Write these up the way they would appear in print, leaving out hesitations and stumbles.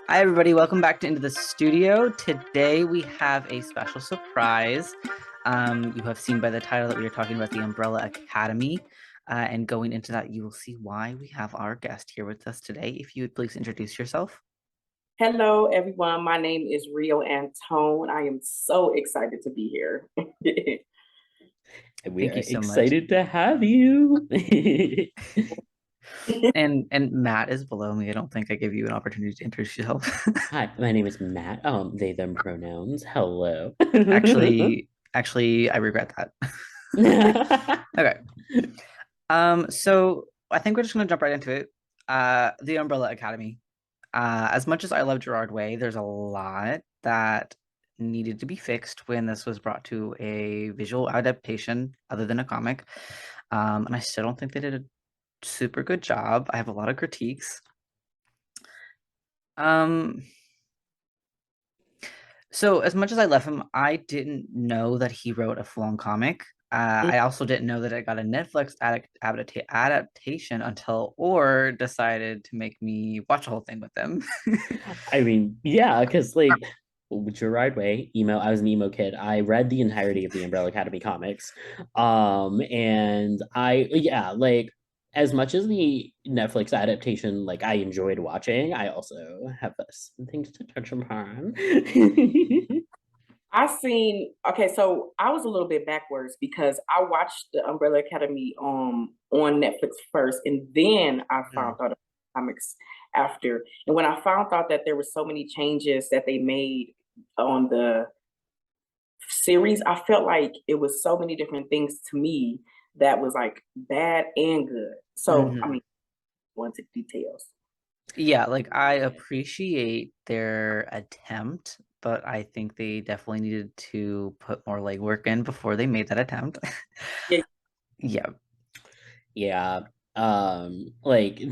Hi, everybody. Welcome back to Into the Studio. Today we have a special surprise. You have seen by the title that we are talking about the Umbrella Academy. And going into that, you will see why we have our guest here with us today. If you would please introduce yourself. Hello, everyone. My name is Rio Antone. I am so excited to be here. We Thank are you so much. excited to have you. And Matt is below me. I don't think I gave you an opportunity to introduce yourself. Hi, my name is Matt. They, them pronouns. Hello. Actually, I regret that. Okay. So I think we're just gonna jump right into it. The Umbrella Academy. As much as I love Gerard Way, there's a lot that needed to be fixed when this was brought to a visual adaptation other than a comic. And I still don't think they did a super good job. I have a lot of critiques. Um, so as much as I love him, I didn't know that he wrote a full-on comic. I also didn't know that it got a Netflix adaptation until Or decided to make me watch the whole thing with them. I mean, yeah, because like Gerard Way, emo. I was an emo kid. I read the entirety of the Umbrella Academy comics. And like as much as the Netflix adaptation, like I enjoyed watching, I also have some things to touch upon. I seen okay, so I was a little bit backwards because I watched the Umbrella Academy on Netflix first, and then I found Mm. out about comics after. And when I found out that there were so many changes that they made on the series, I felt like it was so many different things to me that was like bad and good. So I Mhm. mean, go into details. Yeah, like I appreciate their attempt, but I think they definitely needed to put more legwork in before they made that attempt. Yeah, Yeah. Yeah. Like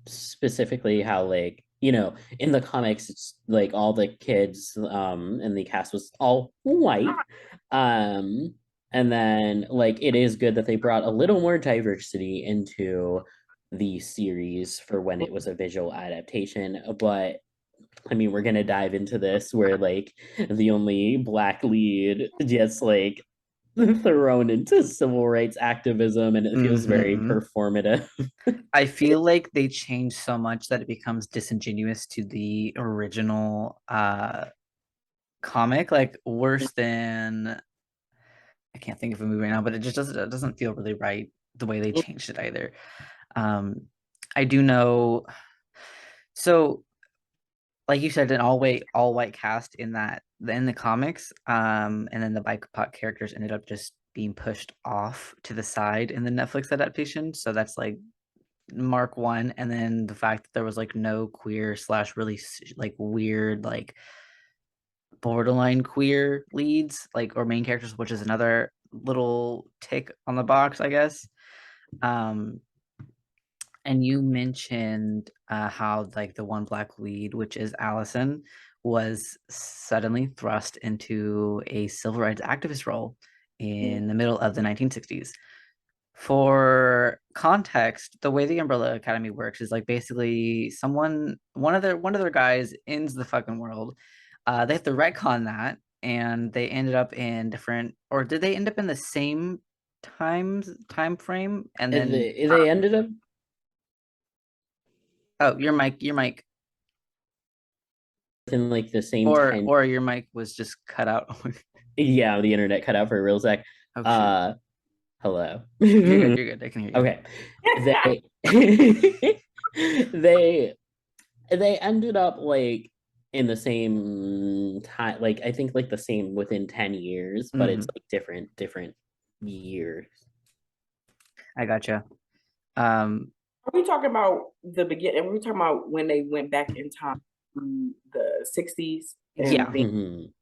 specifically how like, in the comics it's like all the kids in the cast was all white. Um and then like it is good that they brought a little more diversity into the series for when it was a visual adaptation, but I mean, we're gonna dive into this where like the only black lead just like thrown into civil rights activism and it feels very Hmm. performative. I feel like they changed so much that it becomes disingenuous to the original comic, like worse than I can't think of a movie right now, but it doesn't feel really right the way they changed it either. Um I do know so like you said, an all white cast in the comics, and then the BIPOC characters ended up just being pushed off to the side in the Netflix adaptation. So that's like Mark one, and then the fact that there was like no queer slash really like weird like borderline queer leads like or main characters, which is another little tick on the box, I guess. Um, And you mentioned how like the one black lead, which is Allison, was suddenly thrust into a civil rights activist role in the middle of the 1960s. For context, the way the Umbrella Academy works is like basically one of their guys ends the fucking world. They have to retcon that, and they ended up in different, or did they end up in the same time frame? And And then they ended up oh, your mic, in like the same or 10. or your mic was just cut out. Yeah, the internet cut out for a real sec. Oh shoot, Uh Hello. you're good. You're good. I can hear you. Okay. They they they ended up like in the same time, like I think like the same within 10 years, but it's Hmm. like different years. I gotcha. Um, are we talking about the beginning? Are we talking about when they went back in time to the 60s and yeah, then Mhm.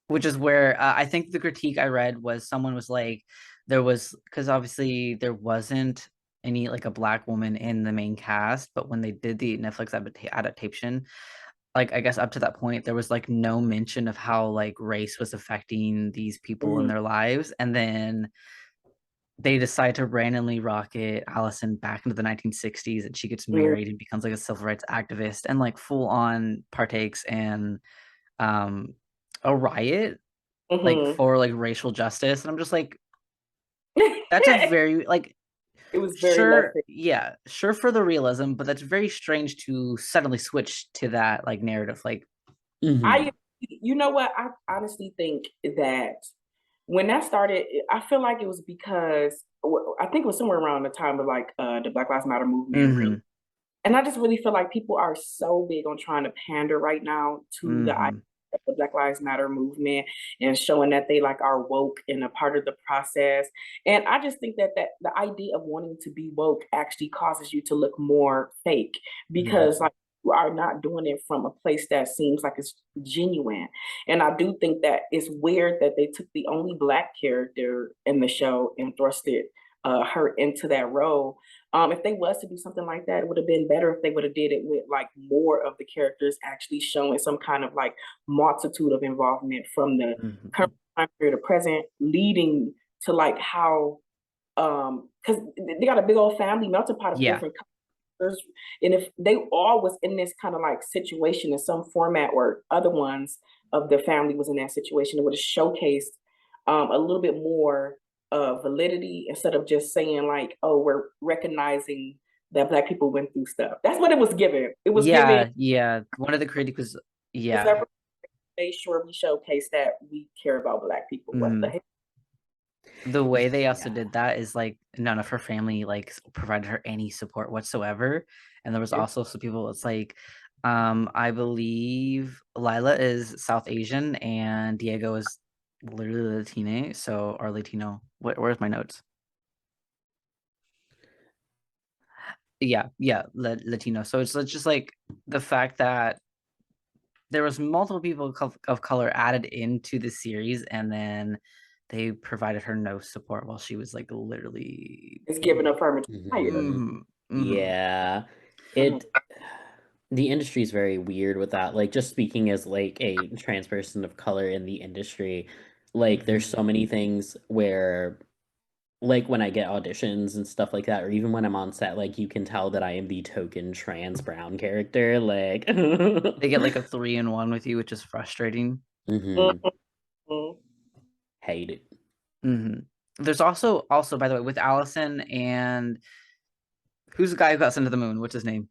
which is where I think the critique I read was someone was like, there was because obviously there wasn't any like a black woman in the main cast, but when they did the Netflix adaptation, like I guess up to that point, there was like no mention of how like race was affecting these people in Mhm. their lives, and then they decide to randomly rocket Allison back into the 1960s, and she gets married and becomes like a civil rights activist and like full on partakes in um a riot like Mhm. for like racial justice. And I'm just like, that's a very like It was very sure, left. yeah, sure for the realism, but that's very strange to suddenly switch to that like narrative. Like, Mhm. You know what? I honestly think that when that started, I feel like it was because I think it was somewhere around the time of like the Black Lives Matter movement, really. mm-hmm, And I just really feel like people are so big on trying to pander right now to the idea mm-hmm. of the Black Lives Matter movement and showing that they like are woke and a part of the process. And I just think that the idea of wanting to be woke actually causes you to look more fake because Mhm. like you are not doing it from a place that seems like it's genuine. And I do think that it's weird that they took the only black character in the show and thrusted her into that role. If they was to do something like that, it would have been better if they would have did it with like more of the characters actually showing some kind of like multitude of involvement from the Mm-hmm. current time period to present, leading to like how because they got a big old family melting pot of Yeah, different cultures, and if they all was in this kind of like situation in some format or other ones of the family was in that situation, it would have showcased a little bit more validity instead of just saying like, "Oh, we're recognizing that Black people went through stuff." That's what it was given. It was given. yeah, yeah. One of the critics was, Let's yeah. make sure we showcase that we care about Black people. What the Mm. heck? The way they also Yeah. did that is like none of her family like provided her any support whatsoever. And there was also some people, it's like, I believe Lila is South Asian and Diego is literally Latino, so or Latino. Where's my notes? Yeah, yeah, Latino. So it's just like the fact that there was multiple people of color added into the series, and then they provided her no support while she was like literally. It's giving affirmative fire. Mhm. Mhm, mhm. Yeah. Mhm. It the industry is very weird with that. Like just speaking as like a trans person of color in the industry, like there's so many things where like when I get auditions and stuff like that, or even when I'm on set, like you can tell that I am the token trans brown character. Like They get like a 3-in-1 with you, which is frustrating. hmm Mhm. hate it. Mhm. There's also by the way with Allison and who's the guy who got sent to the moon? What's his name?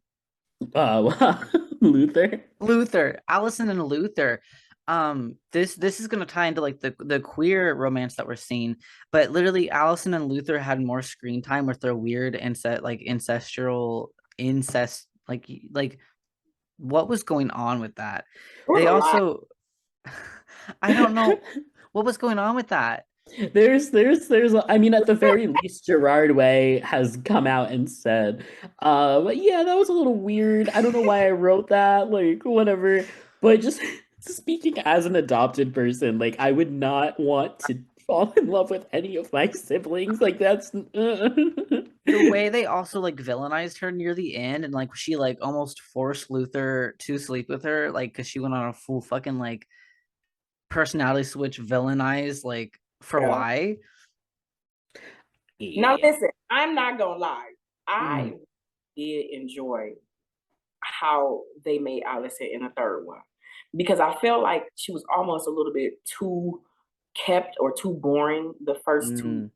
Luther. Luther, Allison and Luther. This is gonna tie into like the queer romance that we're seeing, but literally Allison and Luther had more screen time with their weird ancestral incest like what was going on with that? It was They a lot. also I don't know what was going on with that. There's I mean at the very least Gerard Way has come out and said but yeah, that was a little weird. I don't know why I wrote that, like whatever. But just speaking as an adopted person, like I would not want to fall in love with any of my siblings. Like that's The way they also like villainized her near the end and like she like almost forced Luther to sleep with her like because she went on a full fucking like personality switch villainized like for Yeah. why. Now yeah. listen, I'm not gonna lie. Mm, I did enjoy how they made Allison in the third one because I felt like she was almost a little bit too kept or too boring the first two mm,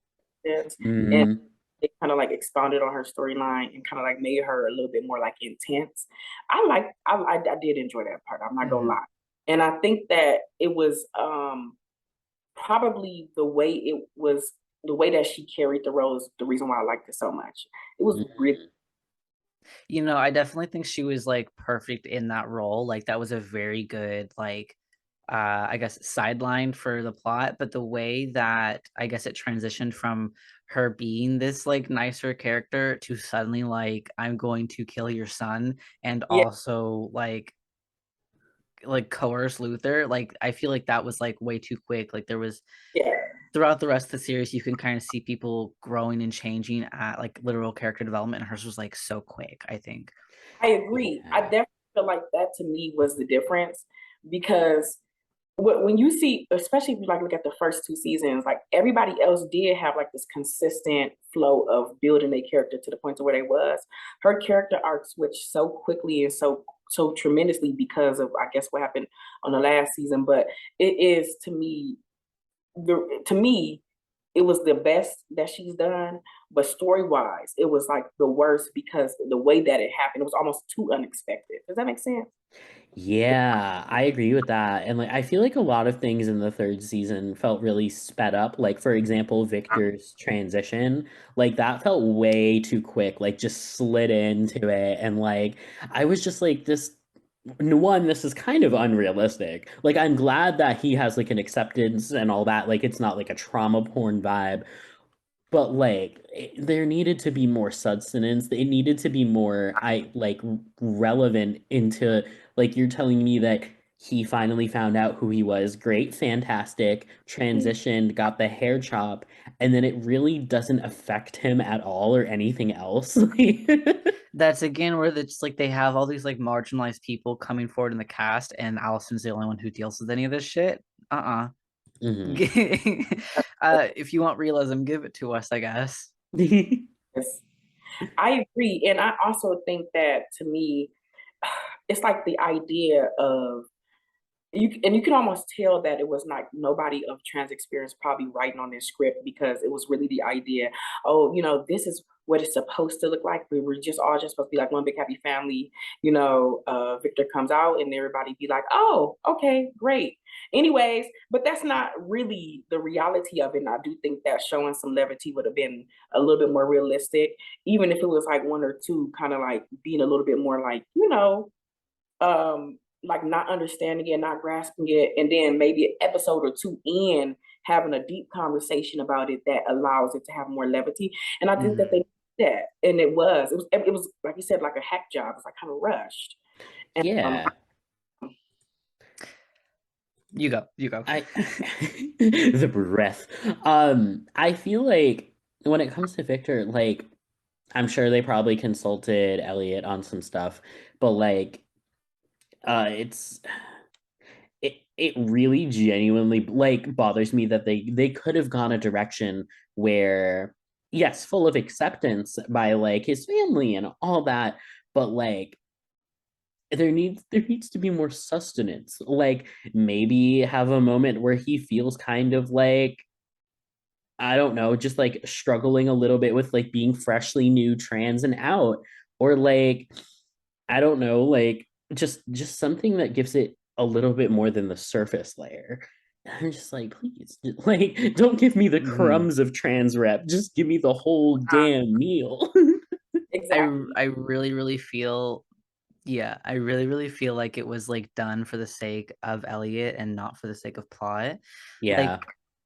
seasons, and Mm, they kind of like expounded on her storyline and kind of like made her a little bit more like intense. I did enjoy that part. I'm not gonna mhm. lie, and I think that it was probably the way that she carried the role is the reason why I liked it so much. It was really mm, You know, I definitely think she was like perfect in that role. Like that was a very good like I guess sideline for the plot, but the way that I guess it transitioned from her being this like nicer character to suddenly like I'm going to kill your son and yeah, also like coerce Luther, like I feel like that was like way too quick. Like there was yeah. throughout the rest of the series you can kind of see people growing and changing at like literal character development and hers was like so quick, I think. I agree. I yeah. definitely feel like that to me was the difference because when you see, especially if you like look at the first two seasons, like everybody else did have like this consistent flow of building their character to the point to where they was. Her character arc switched so quickly and so tremendously because of I guess what happened on the last season. But it is to me it was the best that she's done, but story wise, it was like the worst because the way that it happened, it was almost too unexpected. Does that make sense? Yeah, I agree with that. And like I feel like a lot of things in the third season felt really sped up. Like for example, Victor's transition, like that felt way too quick, like just slid into it. And like I was just like this is kind of unrealistic. Like I'm glad that he has like an acceptance and all that. Like it's not like a trauma porn vibe, but like there needed to be more substance. It needed to be more relevant into like you're telling me that he finally found out who he was. Great, fantastic, transitioned, got the hair chop, and then it really doesn't affect him at all or anything else. That's again where it's like they have all these like marginalized people coming forward in the cast, and Allison's the only one who deals with any of this shit. Mhm. If you want realism, give it to us, I guess. Yes. I agree. And I also think that to me, it's like the idea of you can almost tell that it was not nobody of trans experience probably writing on this script because it was really the idea, oh, this is what it's supposed to look like. We were just all just supposed to be like one big happy family. Victor comes out and everybody be like, oh, okay, great. Anyways, but that's not really the reality of it. And I do think that showing some levity would have been a little bit more realistic, even if it was like one or two kind of like being a little bit more like, like not understanding it, not grasping it, and then maybe an episode or two in having a deep conversation about it that allows it to have more levity. And I think that they did that, and it was like you said, like a hack job. It's like kind of rushed. And, Yeah. You go. The breath. I feel like when it comes to Victor, like I'm sure they probably consulted Elliot on some stuff, but like it's it really genuinely like bothers me that they could have gone a direction where yes, full of acceptance by like his family and all that, but like there needs to be more sustenance. Like maybe have a moment where he feels kind of like I don't know, just like struggling a little bit with like being freshly new trans and out, or like I don't know, like just something that gives it a little bit more than the surface layer. And I'm just like, please, like, don't give me the crumbs of trans rep. Just give me the whole damn meal. exactly. I really, really feel, yeah, I really, really feel like it was like done for the sake of Elliot and not for the sake of plot. Like, Yeah.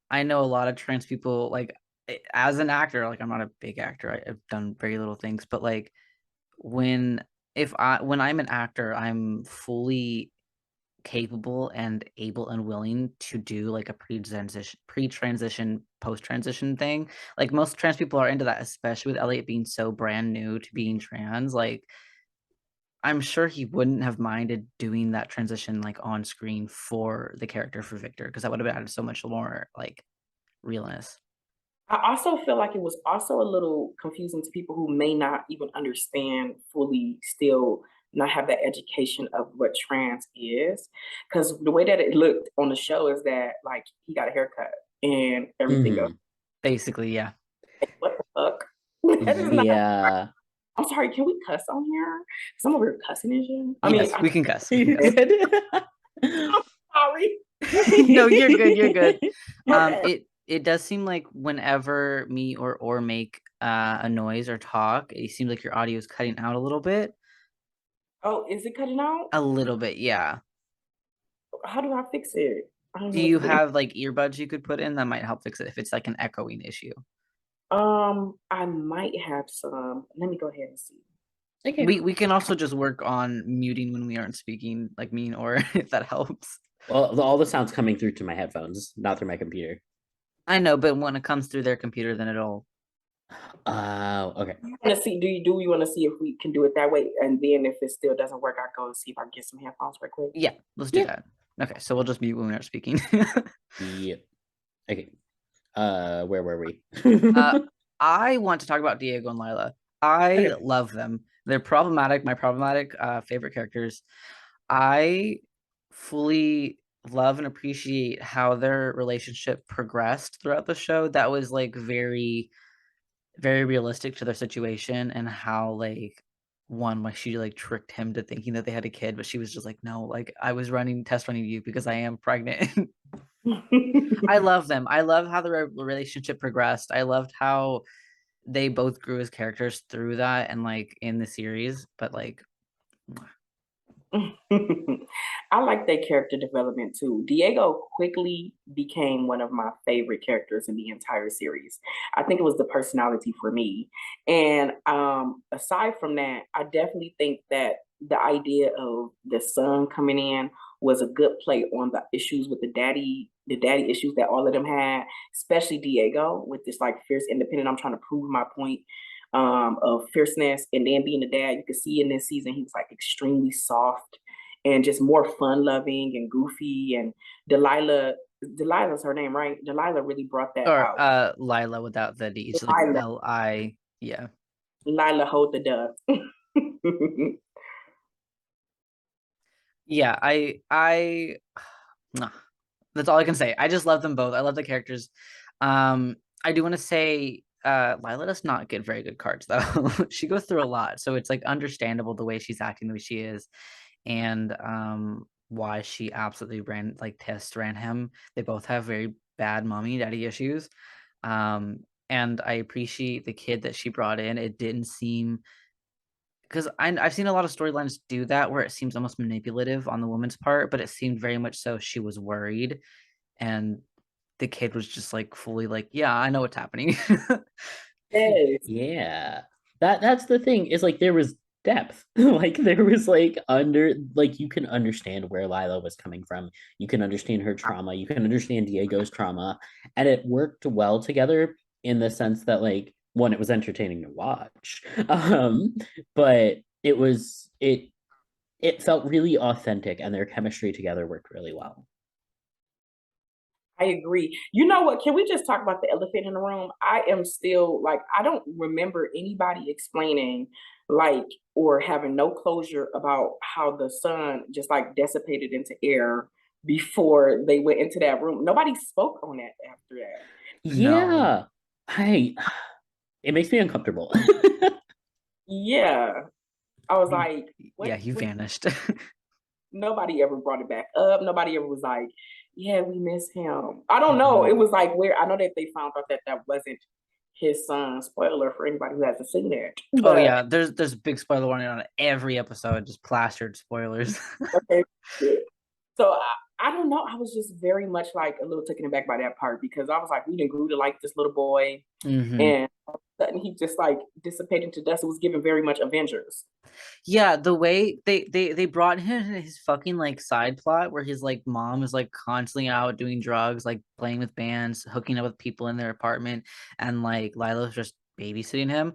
I know a lot of trans people, like, as an actor, like, I'm not a big actor. I've done very little things, but like, when when I'm an actor, I'm fully capable and able and willing to do like a pre-transition, post-transition thing. Like most trans people are into that, especially with Elliot being so brand new to being trans. Like I'm sure he wouldn't have minded doing that transition like on screen for the character for Victor, because that would have added so much more like realness. I also feel like it was also a little confusing to people who may not even understand fully, still not have that education of what trans is. Because the way that it looked on the show is that like he got a haircut and everything else. Mhm. Basically, yeah. Like, what the fuck? That is not. Yeah. I'm sorry. Can we cuss on here? Because I'm over here cussing and shit. I mean, Yes, we can cuss. We You can cuss. good? I'm sorry. No, you're good. You're good. Okay. It does seem like whenever me or make a noise or talk, it seems like your audio is cutting out a little bit. Oh, is it cutting out? A little bit, yeah. How do I fix it? I don't Do know what you to do. have like earbuds you could put in that might help fix it if it's like an echoing issue? I might have some. Let me go ahead and see. Okay. We can also just work on muting when we aren't speaking, like me or if that helps. Well, all the sounds coming through to my headphones, not through my computer. I know, but when it comes through their computer, then it'll. Oh, okay. Want to see? Do we want to see if we can do it that way? And then if it still doesn't work, I'll go and see if I can get some headphones right quick. Yeah, let's do Yeah. that. Okay, so we'll just mute when we are speaking. Yep. Okay. Where were we? I want to talk about Diego and Lila. I Okay. love them. They're problematic, my problematic favorite characters. I fully love and appreciate how their relationship progressed throughout the show. That was like very, very realistic to their situation, and how like one, like she like tricked him to thinking that they had a kid, but she was just like, no, like I was test running you because I am pregnant. I love them. I love how the relationship progressed. I loved how they both grew as characters through that and like in the series, but like I like their character development too. Diego quickly became one of my favorite characters in the entire series. I think it was the personality for me. And aside from that, I definitely think that the idea of the son coming in was a good play on the issues with the daddy issues that all of them had, especially Diego with this like fierce independent. I'm trying to prove my point of fierceness, and then being a dad, you could see in this season he was like extremely soft and just more fun loving and goofy. And Delilah's her name, right? Delilah really brought that or out. Lila without the D. It's like Delilah, Li. Yeah. Lila hold the dove. Yeah, I nah, that's all I can say. I just love them both. I love the characters. I do want to say Lila does not get very good cards though. She goes through a lot, so it's like understandable the way she's acting the way she is, and why she absolutely ran him. They both have very bad mommy daddy issues. And I appreciate the kid that she brought in. It didn't seem, because I've seen a lot of storylines do that where it seems almost manipulative on the woman's part, but it seemed very much so she was worried, and the kid was just like fully like, yeah, I know what's happening. Yes. Yeah. That's the thing, is like there was depth. Like there was like you can understand where Lila was coming from. You can understand her trauma. You can understand Diego's trauma. And it worked well together in the sense that like one, it was entertaining to watch. But it felt really authentic, and their chemistry together worked really well. I agree. You know what? Can we just talk about the elephant in the room? I am still like, I don't remember anybody explaining, like, or having no closure about how the sun just like dissipated into air before they went into that room. Nobody spoke on that after that. No. Yeah. I it makes me uncomfortable. Yeah. I was He, like, yeah, what? he What? vanished. Nobody ever brought it back up. Nobody ever was like, yeah, we miss him. I don't know. It Mhm. was like where I know that they found out that that wasn't his son. Spoiler for anybody who hasn't seen it. Oh But yeah, there's big spoiler warning on every episode, just plastered spoilers. okay. So I don't know. I was just very much like a little taken aback by that part because I was like, we didn't grew to like this little boy, Hmm. and all of a sudden he just like dissipated into dust. It was given very much Avengers. Yeah, the way they brought him in his fucking like side plot where his like mom is like constantly out doing drugs, like playing with bands, hooking up with people in their apartment, and like Lila's just babysitting him.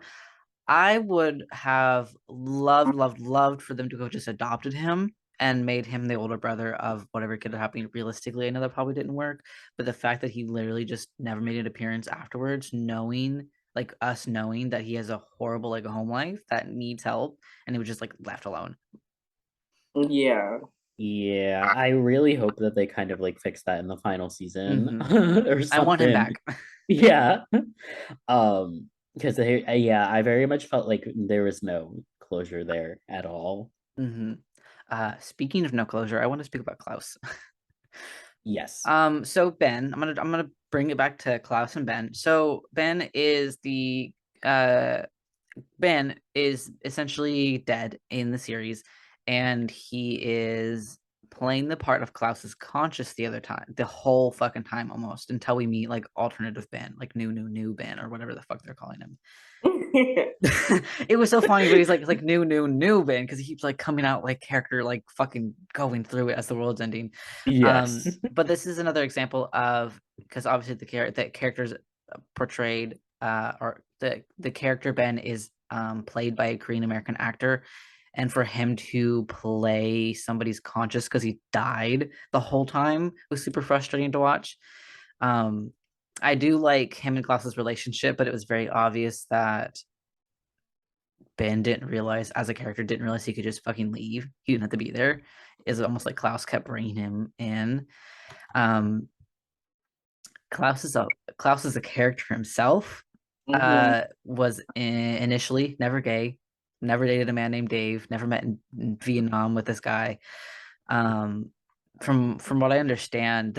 I would have loved for them to have just adopted him and made him the older brother of whatever could have happened realistically. I know that probably didn't work, but the fact that he literally just never made an appearance afterwards, knowing like us knowing that he has a horrible like home life that needs help, and he was just like left alone. Yeah. Yeah, I really hope that they kind of like fix that in the final season Hmm. or I want him something. back. Yeah. Because yeah, I very much felt like there was no closure there at all. Hmm. Speaking of no closure, I want to speak about Klaus. Yes. So Ben, I'm gonna bring it back to Klaus and Ben. So uh Ben is essentially dead in the series, and he is playing the part of Klaus's conscious the whole fucking time almost until we meet like alternative Ben, like new Ben or whatever the fuck they're calling him. It was so funny, but he's like new Ben because he keeps like coming out like character like fucking going through it as the world's ending. Yes. But this is another example of, because obviously that characters portrayed or the character Ben is played by a Korean American actor, and for him to play somebody's conscious because he died the whole time was super frustrating to watch. I do like him and Klaus's relationship, but it was very obvious that Ben didn't realize, as a character, didn't realize he could just fucking leave. He didn't have to be there. It's almost like Klaus kept bringing him in. Um, Klaus is a character himself. Was initially never gay, never dated a man named Dave, never met in Vietnam with this guy. From what I understand,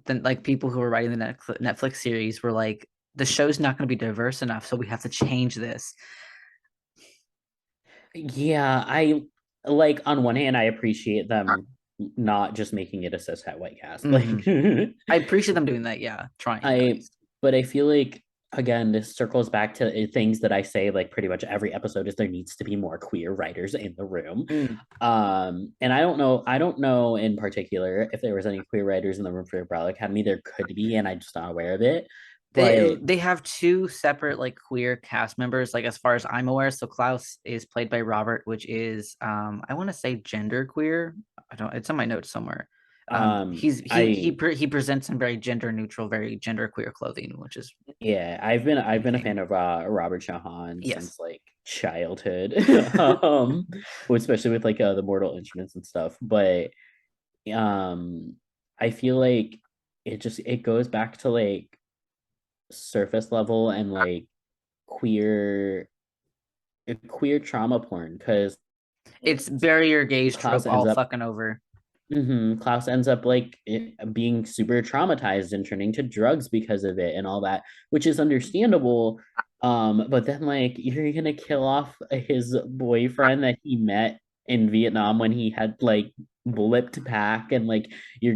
like people who were writing the Netflix series were like, the show's not going to be diverse enough, so we have to change this. Yeah, I like on one hand I appreciate them not just making it a cishet white cast. Mhm. Like I appreciate them doing that. Yeah, trying at I least. but I feel like again this circles back to things that I say like pretty much every episode is there needs to be more queer writers in the room. And I don't know in particular if there was any queer writers in the room for Umbrella Academy. There could be, and I'm just not aware of it. But They have two separate like queer cast members, like as far as I'm aware. So Klaus is played by Robert, which is I want to say gender queer. I don't. It's on my notes somewhere. He presents in very gender neutral, very gender queer clothing, which is yeah, I've been a fan of Robert Shahan yes. since like childhood, especially with like the Mortal Instruments and stuff. But I feel like it goes back to like surface level and like queer trauma porn because It's barrier gaze Klaus trope ends all up fucking over. Klaus ends up like being super traumatized and turning to drugs because of it and all that, which is understandable. But then like you're gonna kill off his boyfriend that he met in Vietnam when he had like blipped back, and like you're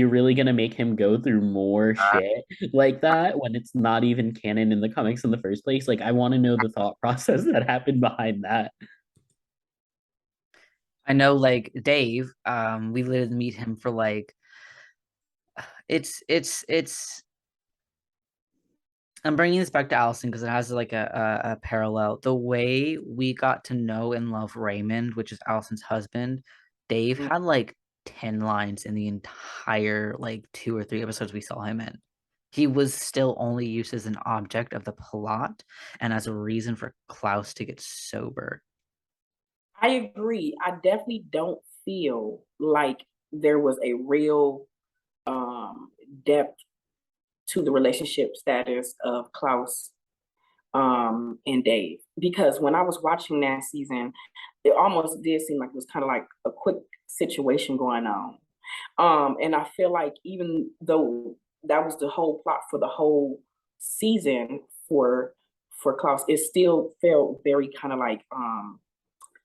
really gonna make him go through more shit like that when it's not even canon in the comics in the first place. Like I want to know the thought process that happened behind that. I know, like Dave. We literally meet him for like it's I'm bringing this back to Allison because it has like a parallel. The way we got to know and love Raymond, which is Allison's husband, Dave had like 10 lines in the entire like 2 or 3 episodes we saw him in. He was still only used as an object of the plot and as a reason for Klaus to get sober. I agree. I definitely don't feel like there was a real depth to the relationship status of Klaus and Dave. Because when I was watching that season, it almost did seem like it was kind of like a quick situation going on. And I feel like even though that was the whole plot for the whole season for Klaus, it still felt very kind of like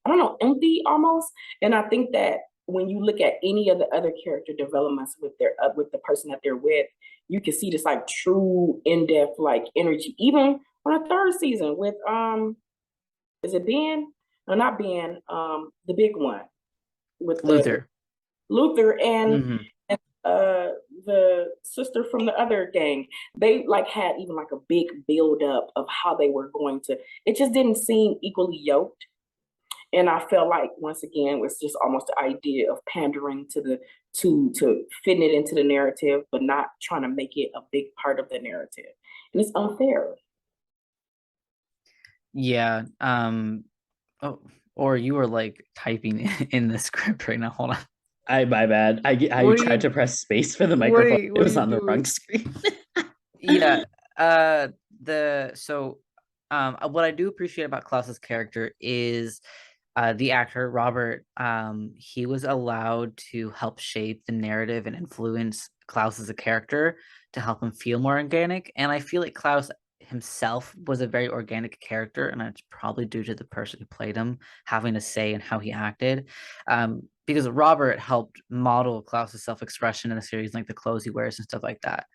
I don't know, empty almost. And I think that when you look at any of the other character developments with the person that they're with, you can see this like true in-depth like energy. Even on the third season with is it Ben? No, not Ben, the big one with the Luther and Mhm. uh the sister from the other gang. They like had even like a big build up of how they were going to, it just didn't seem equally yoked. And I felt like once again it was just almost the idea of pandering to the to fitting it into the narrative, but not trying to make it a big part of the narrative. And it's unfair. Yeah. Oh, or you were like typing in the script right now. Hold on. My bad. I tried to press space for the microphone. It was on the wrong screen. Yeah. What I do appreciate about Klaus's character is the actor Robert. He was allowed to help shape the narrative and influence Klaus as a character to help him feel more organic. And I feel like Klaus himself was a very organic character, and it's probably due to the person who played him having a say in how he acted. Because Robert helped model Klaus's self-expression in the series, like the clothes he wears and stuff like that.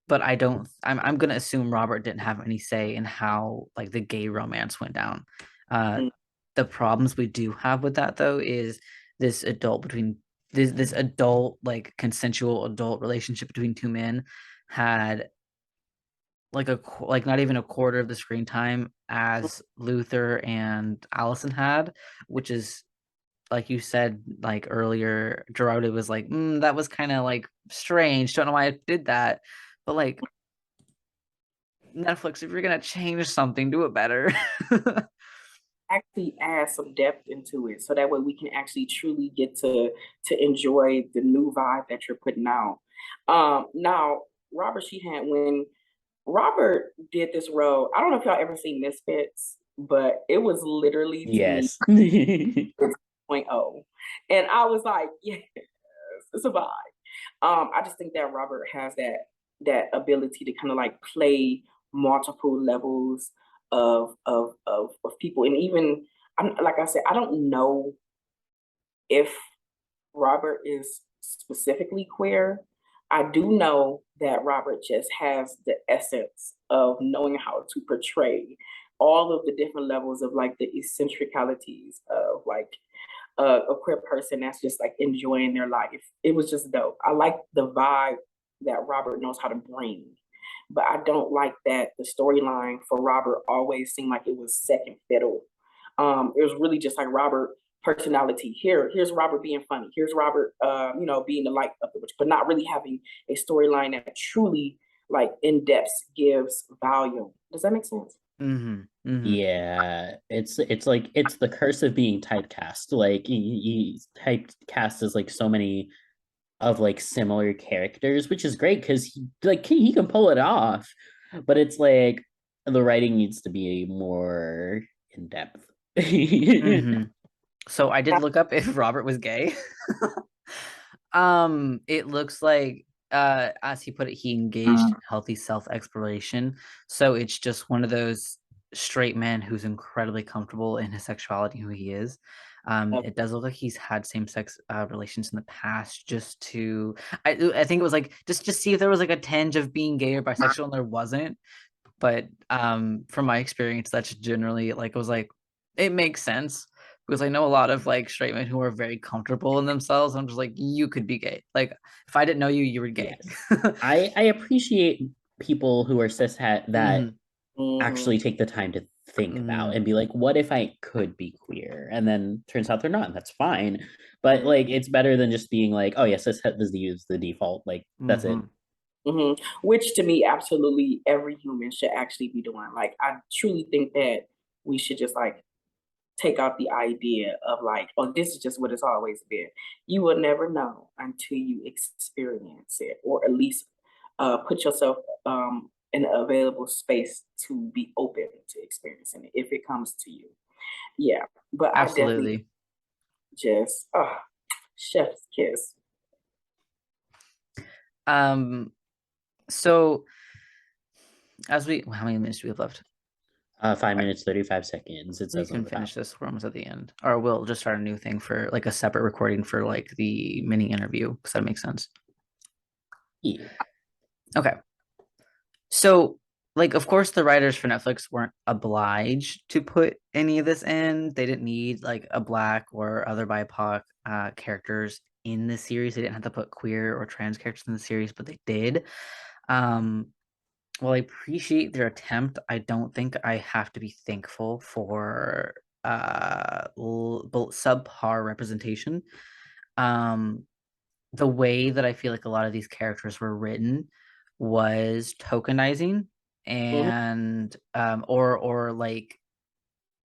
But I'm gonna assume Robert didn't have any say in how like the gay romance went down. The problems we do have with that though is this adult like consensual adult relationship between two men had like not even a quarter of the screen time as Luther and Allison had, which is like you said, like earlier, Gerardo was like, that was kind of like strange. Don't know why I did that. But like Netflix, if you're gonna change something, do it better. Actually add some depth into it so that way we can actually truly get to enjoy the new vibe that you're putting out. Now Robert Sheehan, when Robert did this role, I don't know if y'all ever seen Misfits, but it was literally to me Yes. 2.0. And I was like, yes, it's a vibe. I just think that Robert has that ability to kind of like play multiple levels of people. And even I'm like I said, I don't know if Robert is specifically queer. I do know that Robert just has the essence of knowing how to portray all of the different levels of like the eccentricalities of like a queer person that's just like enjoying their life. It was just dope. I like the vibe that Robert knows how to bring, but I don't like that the storyline for Robert always seemed like it was second fiddle. It was really just like Robert personality. Here's Robert being funny. Here's Robert, being the light of the witch, but not really having a storyline that truly, like in depth, gives volume. Does that make sense? Yeah, it's like it's the curse of being typecast. Like he typecast as like so many of like similar characters, which is great because he can pull it off, but it's like the writing needs to be more in depth. So I did look up if Robert was gay. It looks like as he put it, he engaged in healthy self-exploration. So it's just one of those straight men who's incredibly comfortable in his sexuality, who he is. It does look like he's had same-sex relations in the past, just to I think it was like just see if there was like a tinge of being gay or bisexual, and there wasn't. But from my experience, that's generally like it was like it makes sense because I know a lot of like straight men who are very comfortable in themselves. I'm just like, you could be gay. Like if I didn't know you, you were gay. Yes. I appreciate people who are cishet that actually Mhm. take the time to think about and be like, what if I could be queer? And then turns out they're not, and that's fine. But like it's better than just being like, oh yes, cishet is the default. Like that's it. Which to me, absolutely every human should actually be doing. Like, I truly think that we should just like take out the idea of like, oh, this is just what it's always been. You will never know until you experience it, or at least put yourself in an available space to be open to experiencing it if it comes to you. Yeah, but I definitely Absolutely. just, chef's kiss. So as we how many minutes do we have left? 5 minutes, 35 seconds. It We says on can the top. finish this. We're almost at the end. Or we'll just start a new thing for like a separate recording for like the mini interview, because that makes sense. Yeah. Okay. So, like, of course, the writers for Netflix weren't obliged to put any of this in. They didn't need like a black or other BIPOC characters in the series. They didn't have to put queer or trans characters in the series, but they did. Um, well, I appreciate their attempt. I don't think I have to be thankful for subpar representation. Um, the way that I feel like a lot of these characters were written was tokenizing, Mhm. and or like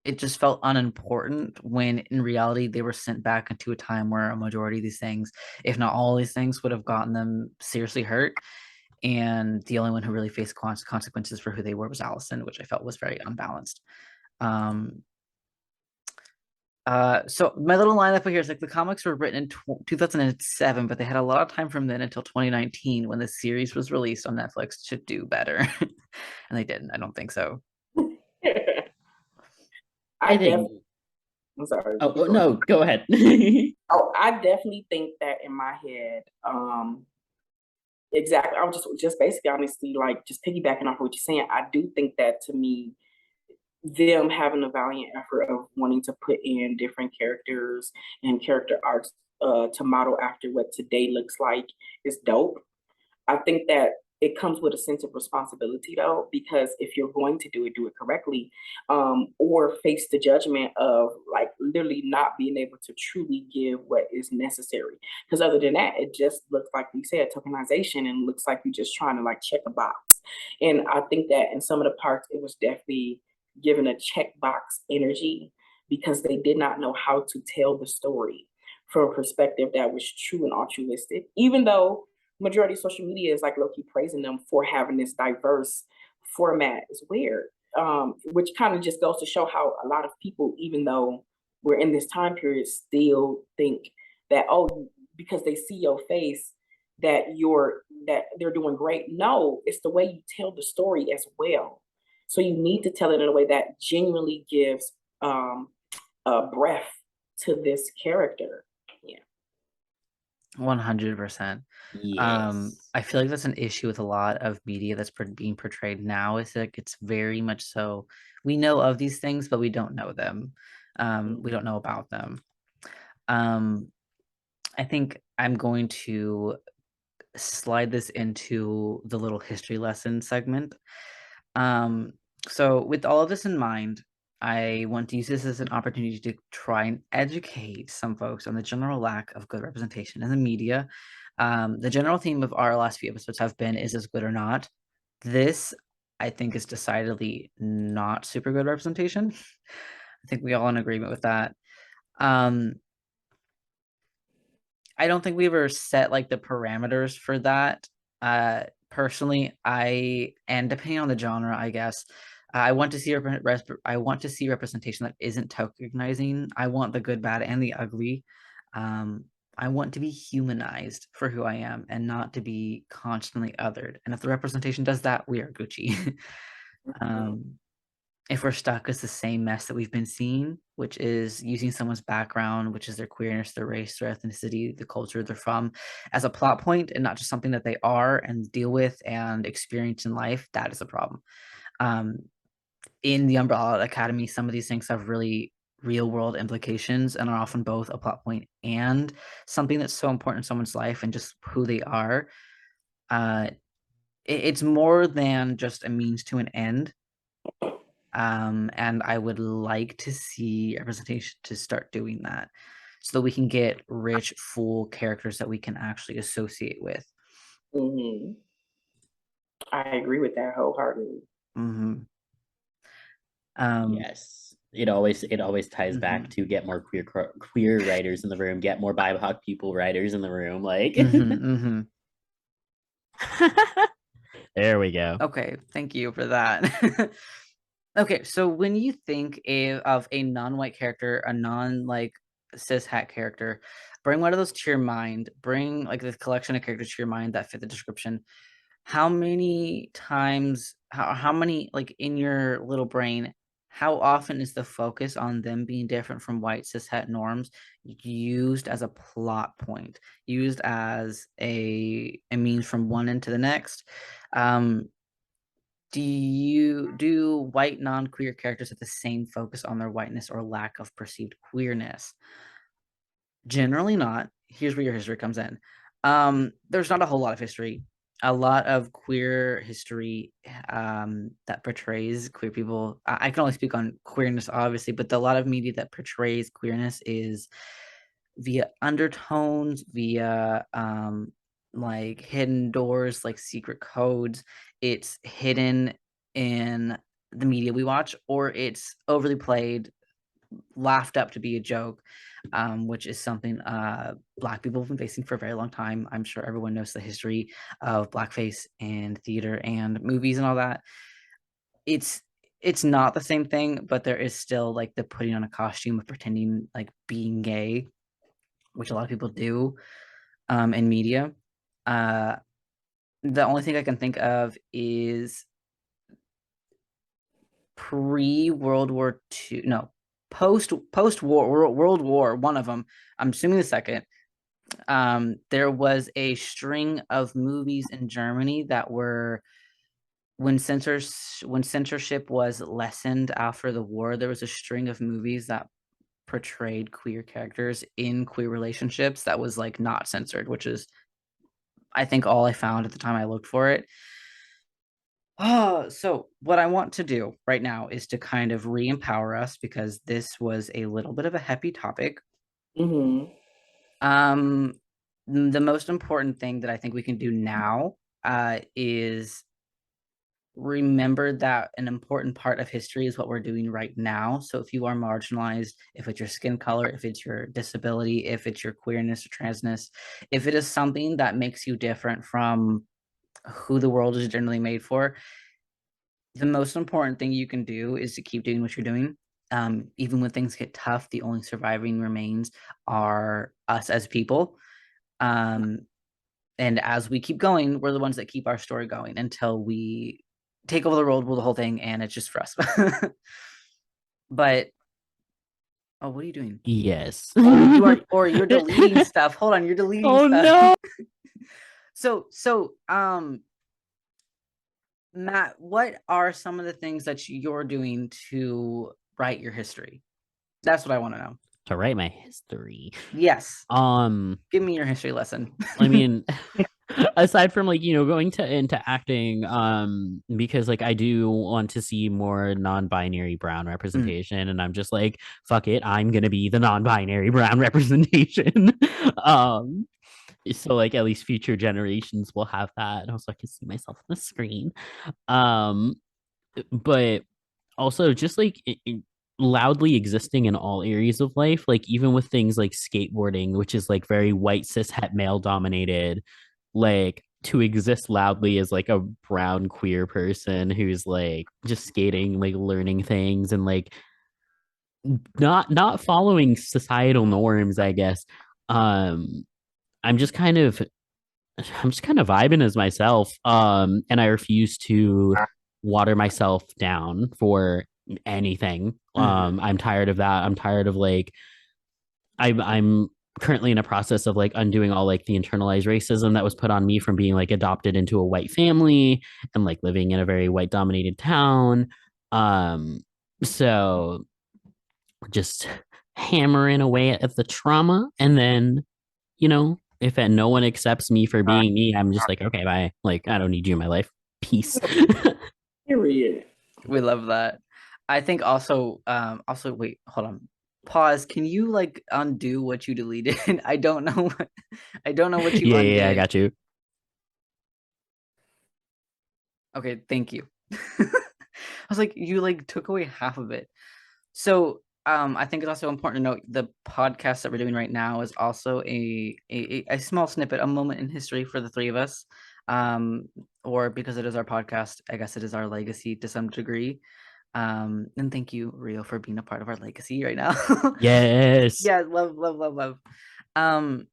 it just felt unimportant when in reality they were sent back into a time where a majority of these things, if not all these things, would have gotten them seriously hurt. And the only one who really faced consequences for who they were was Allison, which I felt was very unbalanced. Um, so my little line up here is like the comics were written in 2007, but they had a lot of time from then until 2019 when the series was released on Netflix to do better. And they didn't. I don't think so. I I think. definitely, I'm sorry. Oh no, go ahead. Oh, I definitely think that in my head. Exactly. I was just basically honestly like just piggybacking off what you're saying. I do think that to me, them having a valiant effort of wanting to put in different characters and character arcs to model after what today looks like is dope. I think that it comes with a sense of responsibility though, because if you're going to do it correctly, or face the judgment of like literally not being able to truly give what is necessary. Because other than that, it just looks like we said tokenization and looks like you're just trying to like check a box. And I think that in some of the parts, it was definitely given a checkbox energy because they did not know how to tell the story from a perspective that was true and altruistic, even though majority of social media is like low-key praising them for having this diverse format is weird. Which kind of just goes to show how a lot of people, even though we're in this time period, still think that, oh, because they see your face that they're doing great. No, it's the way you tell the story as well. So you need to tell it in a way that genuinely gives a breath to this character. Yeah. 100%. Yes. I feel like that's an issue with a lot of media that's being portrayed now. Is like it's very much so we know of these things, but we don't know them. We don't know about them. I think I'm going to slide this into the little history lesson segment. So with all of this in mind, I want to use this as an opportunity to try and educate some folks on the general lack of good representation in the media. The general theme of our last few episodes have been, is this good or not? This, I think, is decidedly not super good representation. I think we all in agreement with that. I don't think we ever set like the parameters for that. Personally, and depending on the genre, I guess, I want to see I want to see representation that isn't tokenizing. I want the good, bad, and the ugly. I want to be humanized for who I am and not to be constantly othered. And if the representation does that, we are Gucci. If we're stuck as the same mess that we've been seeing, which is using someone's background, which is their queerness, their race, their ethnicity, the culture they're from, as a plot point and not just something that they are and deal with and experience in life, that is a problem. In the Umbrella Academy, some of these things have really real world implications and are often both a plot point and something that's so important in someone's life and just who they are. It's more than just a means to an end. And I would like to see representation to start doing that so that we can get rich, full characters that we can actually associate with. I agree with that wholeheartedly. Yes. It always ties back to get more queer writers in the room, get more BIPOC people writers in the room. Like there we go. Okay, thank you for that. Okay, so when you think of a non-white character, a non like cis hat character, bring one of those to your mind. Bring like this collection of characters to your mind that fit the description. How many times, how many like in your little brain, how often is the focus on them being different from white cis het norms used as a plot point, used as a means from one end to the next? Do white non-queer characters have the same focus on their whiteness or lack of perceived queerness? Generally not. Here's where your history comes in. There's not a whole lot of history. A lot of queer history that portrays queer people. I can only speak on queerness, obviously, but a lot of media that portrays queerness is via undertones, via like hidden doors, like secret codes. It's hidden in the media we watch, or it's overly played, laughed up to be a joke, which is something Black people have been facing for a very long time. I'm sure everyone knows the history of blackface and theater and movies and all that. It's not the same thing, but there is still like the putting on a costume of pretending like being gay, which a lot of people do in media. The only thing I can think of is pre-World War II, no, post-war, World War, one of them, I'm assuming the second, there was a string of movies in Germany that were, when censorship was lessened after the war, there was a string of movies that portrayed queer characters in queer relationships that was like not censored, which is I think all I found at the time I looked for it. So what I want to do right now is to kind of re-empower us because this was a little bit of a heavy topic. Mm-hmm. The most important thing that I think we can do now is remember that an important part of history is what we're doing right now. So if you are marginalized, if it's your skin color, if it's your disability, if it's your queerness or transness, if it is something that makes you different from who the world is generally made for, the most important thing you can do is to keep doing what you're doing. Even when things get tough, the only surviving remains are us as people. And as we keep going, we're the ones that keep our story going until we take over the world, rule the whole thing, and it's just for us. But oh, what are you doing? Yes. Or you're deleting stuff. Hold on, you're deleting Oh stuff. no. So Matt, what are some of the things that you're doing to write your history? That's what I want to know. To write my history. Yes. Um, Give me your history lesson. I mean, aside from like, going to into acting, because like I do want to see more non-binary brown representation, and I'm just like, fuck it, I'm gonna be the non-binary brown representation. um, so like at least future generations will have that, and also I can see myself on the screen. Um, but also just like loudly existing in all areas of life, like even with things like skateboarding, which is like very white cis het male dominated, like to exist loudly as like a brown queer person who's like just skating, like learning things and like not following societal norms, I guess. um i'm just kind of I'm just kind of vibing as myself. And I refuse to water myself down for anything. I'm tired of that. I'm tired of like I'm currently in a process of like undoing all like the internalized racism that was put on me from being like adopted into a white family and like living in a very white dominated town. So just hammering away at the trauma, and then if no one accepts me for being me, I'm just like, okay, bye. Like, I don't need you in my life. Peace. Period. We love that. I think also wait, hold on. Pause. Can you like undo what you deleted? I don't know what you undid. Yeah, I got you. Okay, thank you. I was like, you like took away half of it. So I think it's also important to note the podcast that we're doing right now is also a small snippet, a moment in history for the three of us. Or because it is our podcast, I guess it is our legacy to some degree. And thank you, Rio, for being a part of our legacy right now. Yes. Yeah, love. Um,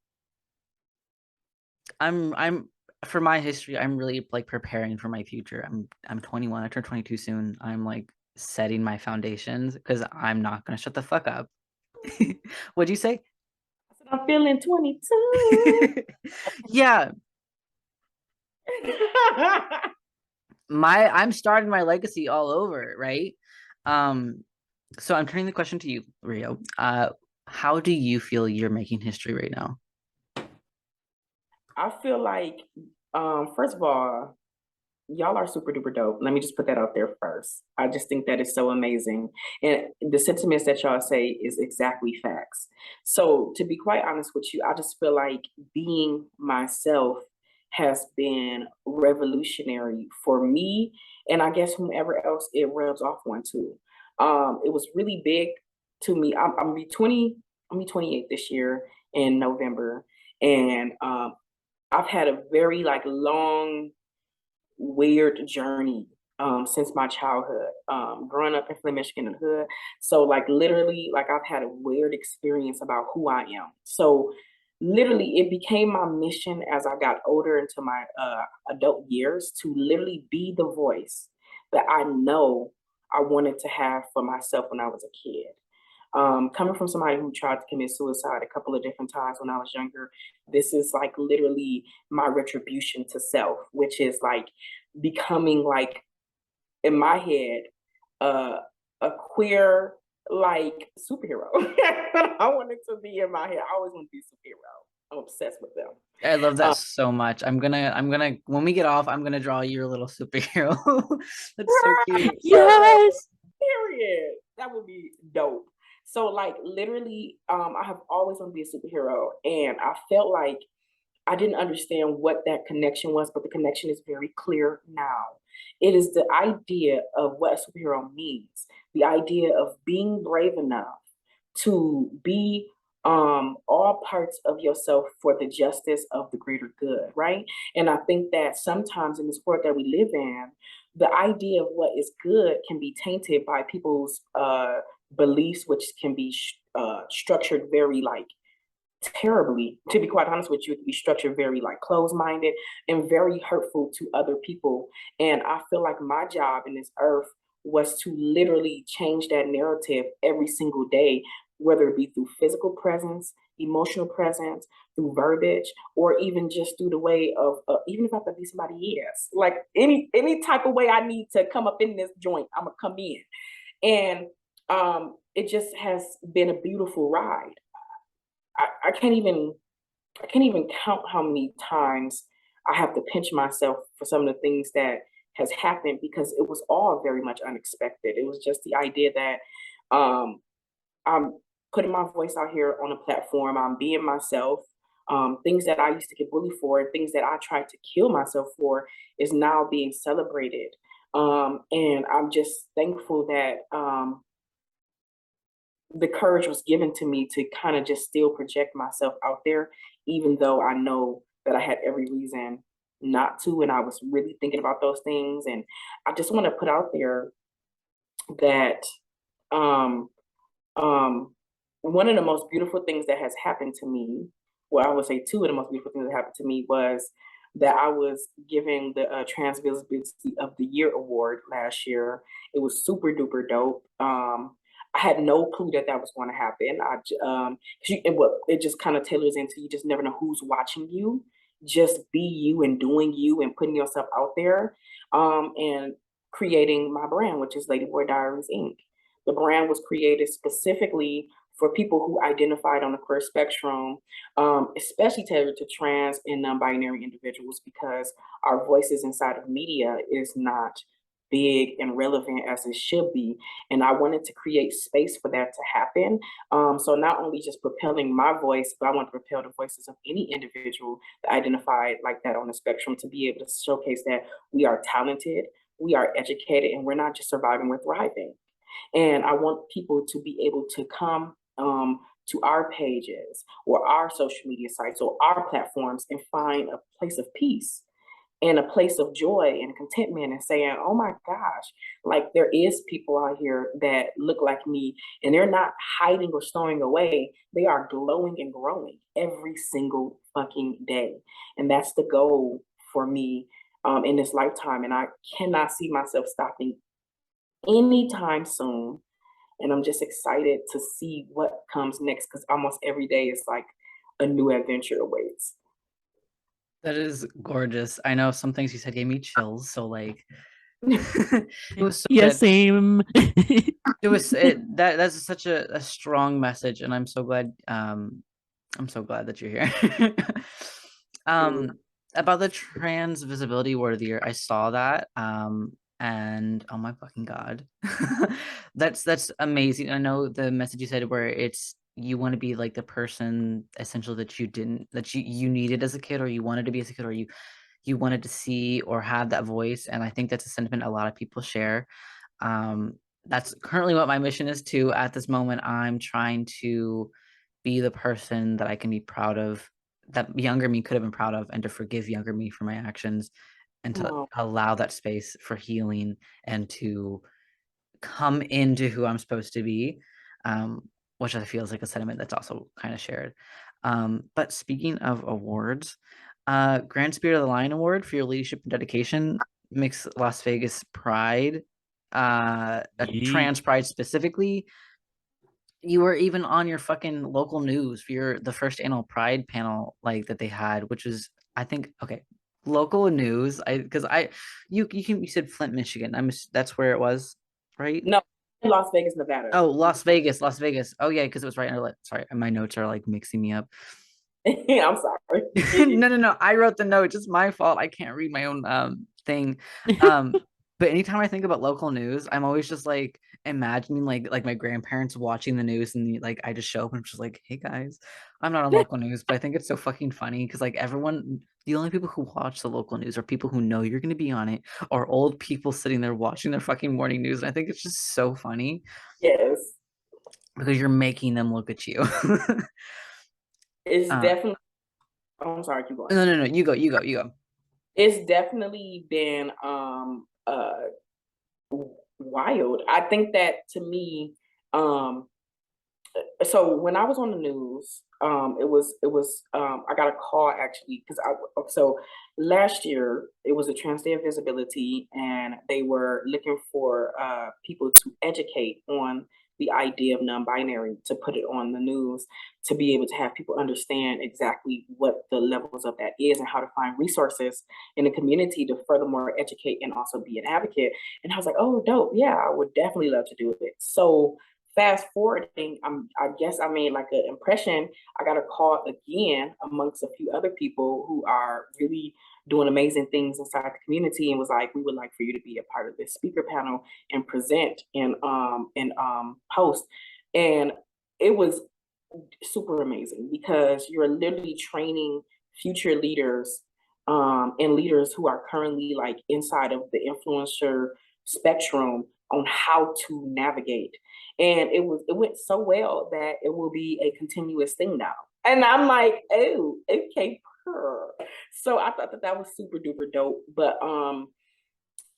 I'm for my history, I'm really like preparing for my future. I'm 21, I turn 22 soon. I'm like setting my foundations because I'm not gonna shut the fuck up. What'd you say? I said, I'm feeling 22. Yeah, I'm starting my legacy all over, right? So I'm turning the question to you, Rio. How do you feel you're making history right now? I feel like, first of all, y'all are super duper dope. Let me just put that out there first. I just think that is so amazing. And the sentiments that y'all say is exactly facts. So to be quite honest with you, I just feel like being myself has been revolutionary for me. And I guess whomever else it rubs off one too. It was really big to me. I'm be 20, I'm be 28 this year in November. And I've had a very like long weird journey since my childhood. Growing up in Flint, Michigan in the hood. So like literally, like I've had a weird experience about who I am. So literally it became my mission as I got older into my adult years to literally be the voice that I know I wanted to have for myself when I was a kid. Coming from somebody who tried to commit suicide a couple of different times when I was younger, this is like literally my retribution to self, which is like becoming like in my head uh, a queer like superhero. I wanted to be in my head. I always want to be a superhero. I'm obsessed with them. I love that so much. I'm gonna when we get off, I'm gonna draw your little superhero. That's so cute. Yes. Period. That would be dope. So like literally, I have always wanted to be a superhero, and I felt like I didn't understand what that connection was, but the connection is very clear now. It is the idea of what a superhero means, the idea of being brave enough to be all parts of yourself for the justice of the greater good, right? And I think that sometimes in this world that we live in, the idea of what is good can be tainted by people's beliefs, which can be structured very like terribly, to be quite honest with you. It can be structured very like closed-minded and very hurtful to other people. And I feel like my job in this earth was to literally change that narrative every single day, whether it be through physical presence, emotional presence, through verbiage, or even just through the way of even if I have to be somebody else, like any type of way I need to come up in this joint, I'm gonna come in. And it just has been a beautiful ride. I can't even count how many times I have to pinch myself for some of the things that has happened, because it was all very much unexpected. It was just the idea that um, I'm putting my voice out here on a platform. I'm being myself. Things that I used to get bullied for and things that I tried to kill myself for is now being celebrated. And I'm just thankful that the courage was given to me to kind of just still project myself out there, even though I know that I had every reason not to. And I was really thinking about those things. And I just want to put out there that um, um, one of the most beautiful things that has happened to me, well, I would say two of the most beautiful things that happened to me was that I was given the Trans Visibility of the Year award last year. It was super duper dope. I had no clue that that was going to happen. It just kind of tailors into, you just never know who's watching you. Just be you and doing you and putting yourself out there, and creating my brand, which is Ladyboy Diaries Inc. The brand was created specifically for people who identified on the queer spectrum, especially tailored to trans and non-binary individuals, because our voices inside of media is not big and relevant as it should be. And I wanted to create space for that to happen. So not only just propelling my voice, but I want to propel the voices of any individual that identified like that on the spectrum, to be able to showcase that we are talented, we are educated, and we're not just surviving, we're thriving. And I want people to be able to come to our pages or our social media sites or our platforms and find a place of peace and a place of joy and contentment, and saying, oh my gosh, like there is people out here that look like me, and they're not hiding or stowing away. They are glowing and growing every single fucking day. And that's the goal for me in this lifetime. And I cannot see myself stopping anytime soon. And I'm just excited to see what comes next, because almost every day is like a new adventure awaits. That is gorgeous. I know some things you said gave me chills, so like it was so Yeah, good. same. That's such a strong message, and I'm so glad that you're here. About the Trans Visibility Award of the Year, I saw that. And oh my fucking god. That's amazing. I know the message you said where it's you want to be like the person essentially that you needed as a kid, or you wanted to be as a kid, or you wanted to see or have that voice. And I think that's a sentiment a lot of people share. That's currently what my mission is too. At this moment, I'm trying to be the person that I can be proud of, that younger me could have been proud of, and to forgive younger me for my actions, and to Oh, allow that space for healing and to come into who I'm supposed to be, which I feel is like a sentiment that's also kind of shared. But speaking of awards, Grand Spirit of the Lion Award for your leadership and dedication makes Las Vegas Pride, a trans pride specifically. You were even on your fucking local news for the first annual Pride panel like that they had, which was, I think, okay, local news. You said Flint, Michigan. That's where it was, right? no, Las Vegas, Nevada. Oh, Las Vegas. Oh yeah, because it was right under. Sorry, my notes are like mixing me up. I'm sorry. No. I wrote the note. It's my fault. I can't read my own thing. But anytime I think about local news, I'm always just like imagining like my grandparents watching the news, and like I just show up and I'm just like, hey guys, I'm not on local news, but I think it's so fucking funny because like everyone, the only people who watch the local news are people who know you're gonna be on it, or old people sitting there watching their fucking morning news. And I think it's just so funny Yes, because you're making them look at you. it's uh, definitely. Oh, I'm sorry, keep going. no. You go. It's definitely been wild. I think that to me, um so when I was on the news, it was I got a call actually because so last year it was a Trans Day of Visibility, and they were looking for people to educate on the idea of non-binary, to put it on the news, to be able to have people understand exactly what the levels of that is and how to find resources in the community to furthermore educate and also be an advocate. And I was like, oh, dope, yeah, I would definitely love to do it. So fast forwarding, I guess I made like an impression. I got a call again amongst a few other people who are really doing amazing things inside the community, and was like, we would like for you to be a part of this speaker panel and present and host. And it was super amazing because you're literally training future leaders, and leaders who are currently like inside of the influencer spectrum on how to navigate. And it went so well that it will be a continuous thing now. And I'm like, oh, okay. So I thought that that was super duper dope. But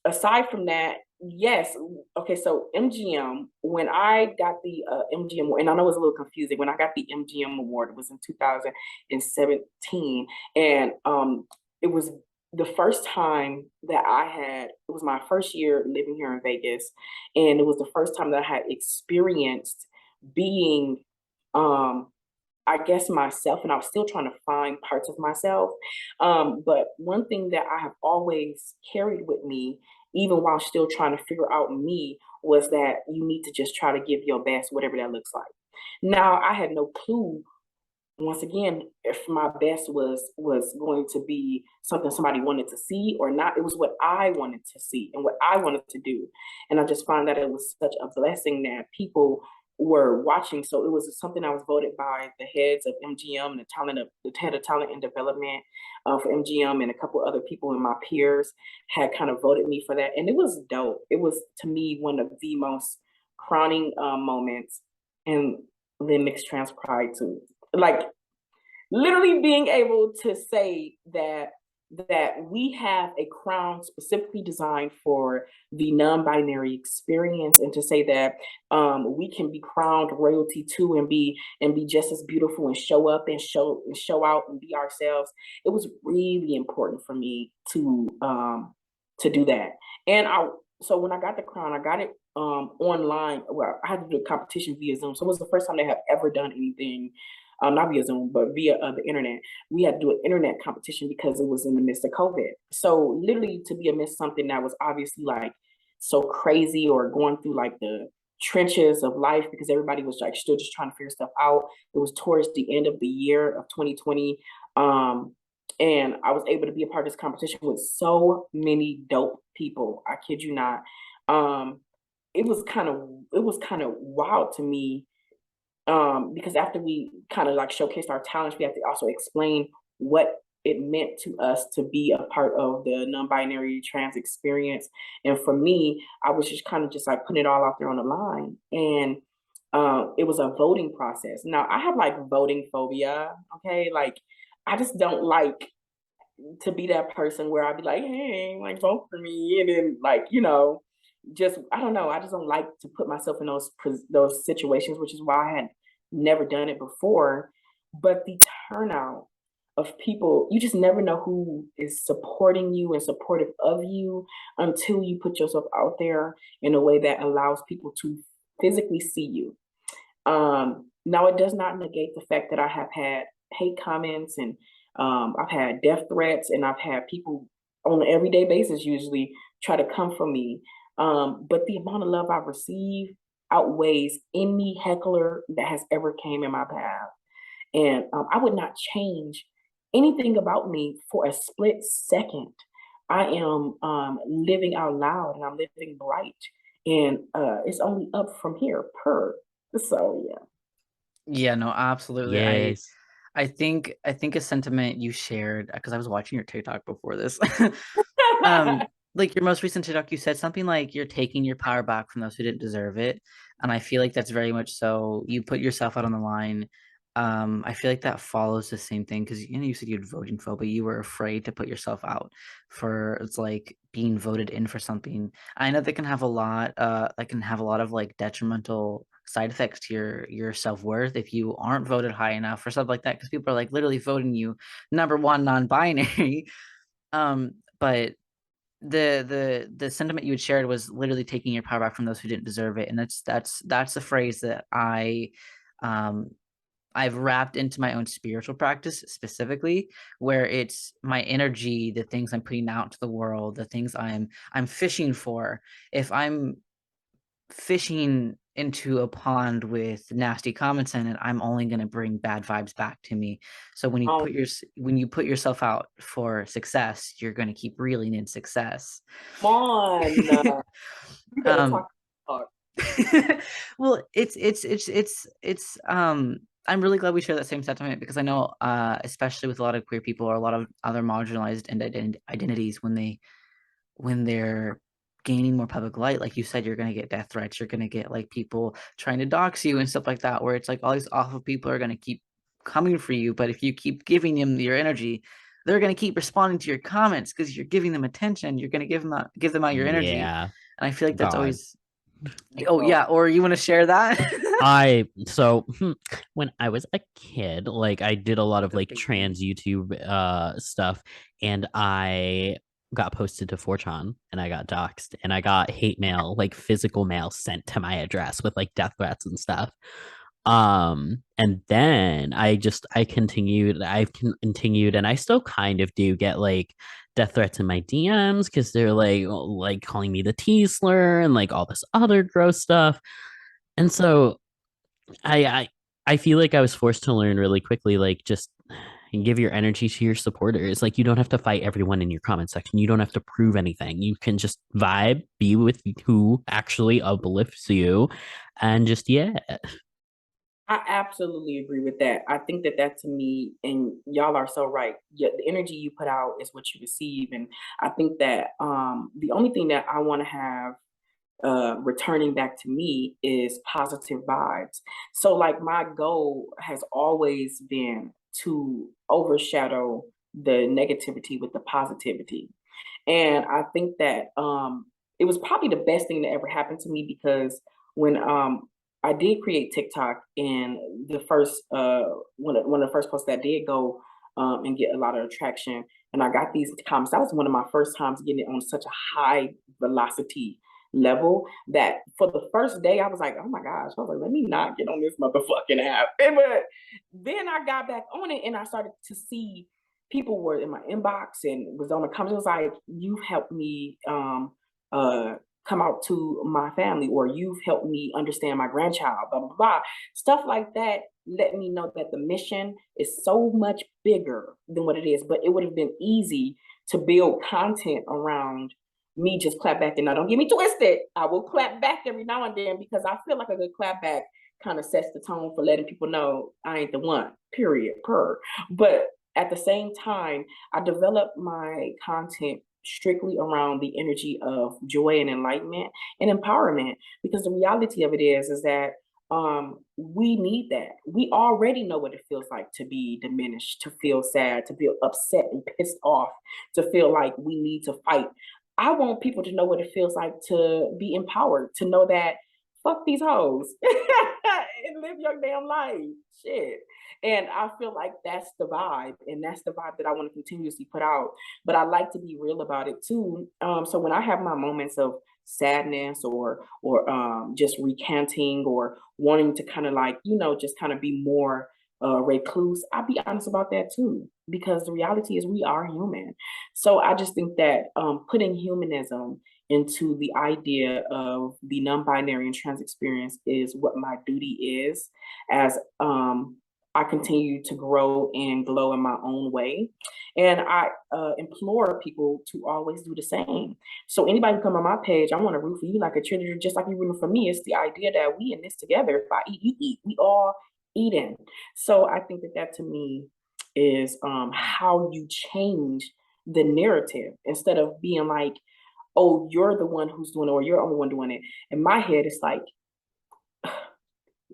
aside from that, yes. Okay, so MGM, when I got the MGM, and I know it was a little confusing, when I got the MGM award, it was in 2017. And it was the first time that it was my first year living here in Vegas. And it was the first time that I had experienced being um I guess myself, and I was still trying to find parts of myself. But one thing that I have always carried with me, even while still trying to figure out me, was that you need to just try to give your best, whatever that looks like. Now, I had no clue, once again, if my best was going to be something somebody wanted to see or not. It was what I wanted to see and what I wanted to do. And I just found that it was such a blessing that people were watching. So it was something I was voted by the heads of MGM and the head of talent and development for MGM, and a couple other people in my peers had kind of voted me for that. And it was dope. It was, to me, one of the most crowning moments in the mixed trans pride too. Like, literally being able to say that we have a crown specifically designed for the non-binary experience, and to say that we can be crowned royalty too, and be just as beautiful and show up and show out and be ourselves. It was really important for me to do that. And so when I got the crown, I got it online. Well, I had to do a competition via Zoom, so it was the first time they have ever done anything, not via Zoom, but via the internet. We had to do an internet competition because it was in the midst of COVID. So literally, to be amidst something that was obviously like so crazy, or going through like the trenches of life, because everybody was like still just trying to figure stuff out. It was towards the end of the year of 2020. And I was able to be a part of this competition with so many dope people. I kid you not. Um, it was kind of wild to me, because after we kind of like showcased our talents, we have to also explain what it meant to us to be a part of the non-binary trans experience. And for me, I was just kind of just like putting it all out there on the line. And it was a voting process. Now, I have like voting phobia. Okay, like I just don't like to be that person where I'd be like, hey, like vote for me, and then like, just, I don't know, I just don't like to put myself in those situations, which is why I had never done it before. But the turnout of people, you just never know who is supporting you and supportive of you until you put yourself out there in a way that allows people to physically see you. Now, it does not negate the fact that I have had hate comments, and I've had death threats, and I've had people on an everyday basis usually try to come for me. But the amount of love I've received outweighs any heckler that has ever came in my path. And I would not change anything about me for a split second. I am living out loud and I'm living bright. And it's only up from here, per. So, yeah. Yeah, no, absolutely. Yes. I think a sentiment you shared, because I was watching your TikTok before this. Um, like your most recent TikTok, you said something like you're taking your power back from those who didn't deserve it. And I feel like that's very much so. You put yourself out on the line. I feel like that follows the same thing because you said you'd vote info, but you were afraid to put yourself out for it's like being voted in for something. I know that can have a lot, that can have a lot of like detrimental side effects to your self-worth if you aren't voted high enough or stuff like that, because people are like literally voting you number one non-binary. But the sentiment you had shared was literally taking your power back from those who didn't deserve it, and that's the phrase that um I've wrapped into my own spiritual practice specifically, where it's my energy, the things I'm putting out to the world, the things I'm fishing for. If I'm fishing into a pond with nasty comments in it, I'm only going to bring bad vibes back to me. So Um, when you put yourself out for success, you're going to keep reeling in success. Come on. You better um, talk. Talk. well, I'm really glad we share that same sentiment because I know, especially with a lot of queer people or a lot of other marginalized identities, when they're gaining more public light, like you said, you're going to get death threats, you're going to get like people trying to dox you and stuff like that, where it's like all these awful people are going to keep coming for you, but if you keep giving them your energy, they're going to keep responding to your comments because you're giving them attention, you're going to give them out your energy. Yeah. And I feel like that's God. always, oh So, yeah, or you want to share that? When I was a kid, like I did a lot of The like baby. trans YouTube stuff, and I got posted to 4chan and I got doxxed and I got hate mail, like physical mail sent to my address with like death threats and stuff. And then I've continued and I still kind of do get like death threats in my DMs because they're like calling me the T slur and like all this other gross stuff. And so I I I feel like I was forced to learn really quickly, like just give your energy to your supporters. Like you don't have to fight everyone in your comment section. You don't have to prove anything. You can just vibe, be with who actually uplifts you, and just yeah. I absolutely agree with that. I think that that to me, and y'all are so right. Yeah, the energy you put out is what you receive, and I think that the only thing that I want to have returning back to me is positive vibes. So, like, my goal has always been to overshadow the negativity with the positivity. And I think that it was probably the best thing that ever happened to me because when I did create TikTok and the first one of the first posts that did go and get a lot of attraction, and I got these comments. That was one of my first times getting it on such a high velocity level that for the first day I was like, oh my gosh, I was like, let me not get on this motherfucking app. But then I got back on it and I started to see people were in my inbox and was on the comments. It was like, you've helped me uh come out to my family, or you've helped me understand my grandchild, blah blah blah. Stuff like that let me know that the mission is so much bigger than what it is. But it would have been easy to build content around me just clap back. And now don't get me twisted. I will clap back every now and then because I feel like a good clap back kind of sets the tone for letting people know I ain't the one, period, per. But at the same time, I developed my content strictly around the energy of joy and enlightenment and empowerment, because the reality of it is that we need that. We already know what it feels like to be diminished, to feel sad, to feel upset and pissed off, to feel like we need to fight. I want people to know what it feels like to be empowered, to know that fuck these hoes and live your damn life. Shit. And I feel like that's the vibe, and that's the vibe that I want to continuously put out. But I like to be real about it too. So when I have my moments of sadness or just recanting or wanting to kind of like just kind of be more recluse, I'll be honest about that too, because the reality is we are human. So I just think that putting humanism into the idea of the non-binary and trans experience is what my duty is as I continue to grow and glow in my own way. And I implore people to always do the same. So anybody who come on my page, I want to root for you like a cheerleader, just like you're rooting for me. It's the idea that we in this together. If I eat, you eat. We all eating. So I think that that to me is how you change the narrative instead of being like, oh, you're the one who's doing it or you're the only one doing it. In my head, it's like,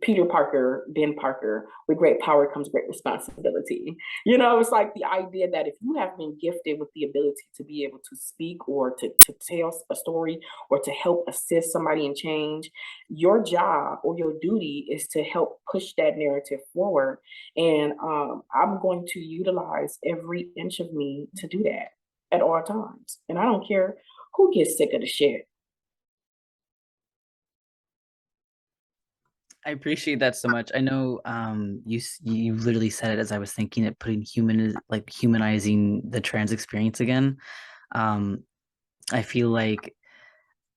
Peter Parker, Ben Parker, with great power comes great responsibility. You know, it's like the idea that if you have been gifted with the ability to be able to speak or to tell a story or to help assist somebody in change, your job or your duty is to help push that narrative forward. And I'm going to utilize every inch of me to do that at all times. And I don't care who gets sick of the shit. I appreciate that so much. I know you literally said it as I was thinking it, putting humanizing the trans experience again. Um, I feel like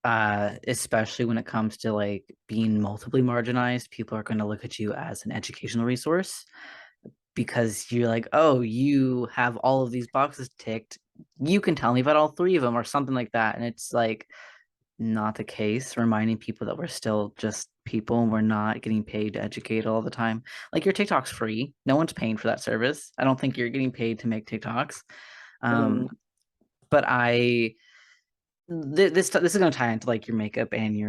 especially when it comes to like being multiply marginalized, people are going to look at you as an educational resource because you're like, oh, you have all of these boxes ticked. You can tell me about all three of them or something like that. And it's like not the case, reminding people that we're still just people and we're not getting paid to educate all the time. Like your TikTok's free. No one's paying for that service. I don't think you're getting paid to make TikToks. Mm. But this is going to tie into like your makeup and you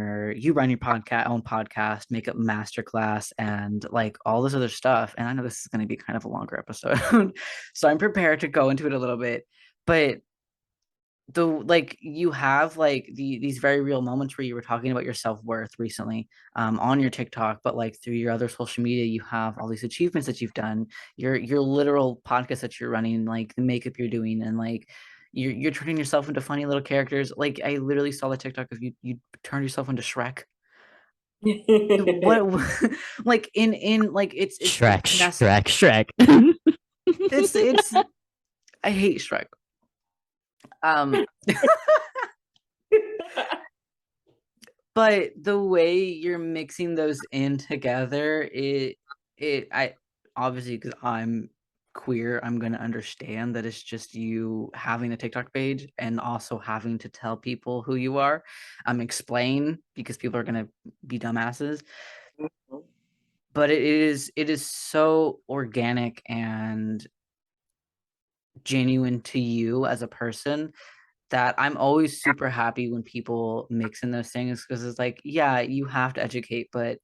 run your own podcast, makeup masterclass, and like all this other stuff. And I know this is going to be kind of a longer episode, so I'm prepared to go into it a little bit. But like you have like these very real moments where you were talking about your self-worth recently on your TikTok, but like through your other social media, you have all these achievements that you've done, your literal podcast that you're running, like the makeup you're doing, and like you're turning yourself into funny little characters. Like I literally saw the TikTok of you turned yourself into Shrek. What like in like it's Shrek. it's I hate Shrek. Um but the way you're mixing those in together, I obviously, because I'm queer, I'm gonna understand that it's just you having a TikTok page and also having to tell people who you are, explain because people are gonna be dumbasses. But it is so organic and genuine to you as a person that I'm always super happy when people mix in those things because it's like, yeah, you have to educate, but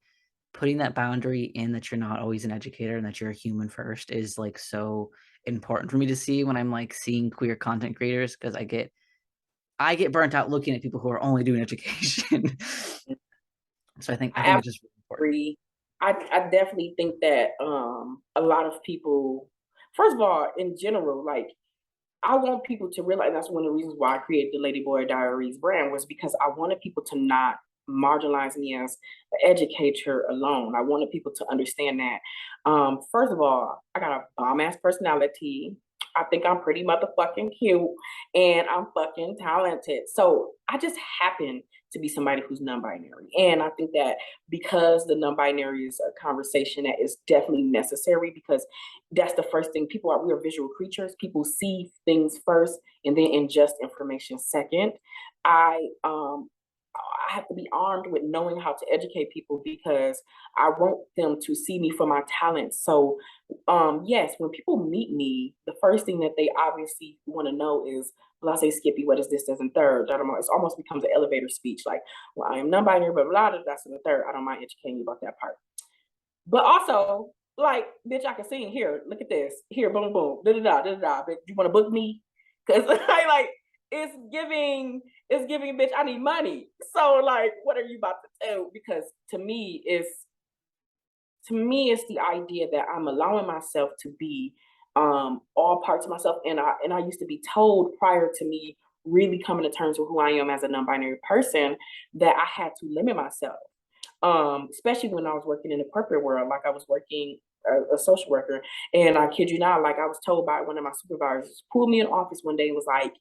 putting that boundary in that you're not always an educator and that you're a human first is like so important for me to see when I'm like seeing queer content creators because I get burnt out looking at people who are only doing education. So I think I it's just really important. agree. I definitely think that a lot of people, first of all, in general, like I want people to realize that's one of the reasons why I created the Ladyboy Diaries brand was because I wanted people to not marginalize me as an educator alone. I wanted people to understand that. First of all, I got a bomb ass personality. I think I'm pretty motherfucking cute and I'm fucking talented. So I just happen to be somebody who's non-binary. And I think that because the non-binary is a conversation that is definitely necessary because that's the first thing we are visual creatures. People see things first and then ingest information second. I have to be armed with knowing how to educate people because I want them to see me for my talents. So, yes, when people meet me, the first thing that they obviously want to know is, well, I say Skippy, what is this, this, and third? It almost becomes an elevator speech like, well, I am non binary, blah, blah, blah, that's in the third. I don't mind educating you about that part. But also, like, bitch, I can sing. Here, look at this. Here, boom, boom, da da da da da. Bitch, you want to book me? Because like it's giving, bitch. I need money. So like, what are you about to do? Because to me, it's the idea that I'm allowing myself to be all parts of myself, and I used to be told prior to me really coming to terms with who I am as a non-binary person that I had to limit myself especially when I was working in the corporate world, like I was working a social worker. And I kid you not, like I was told by one of my supervisors, pulled me in office one day and was like,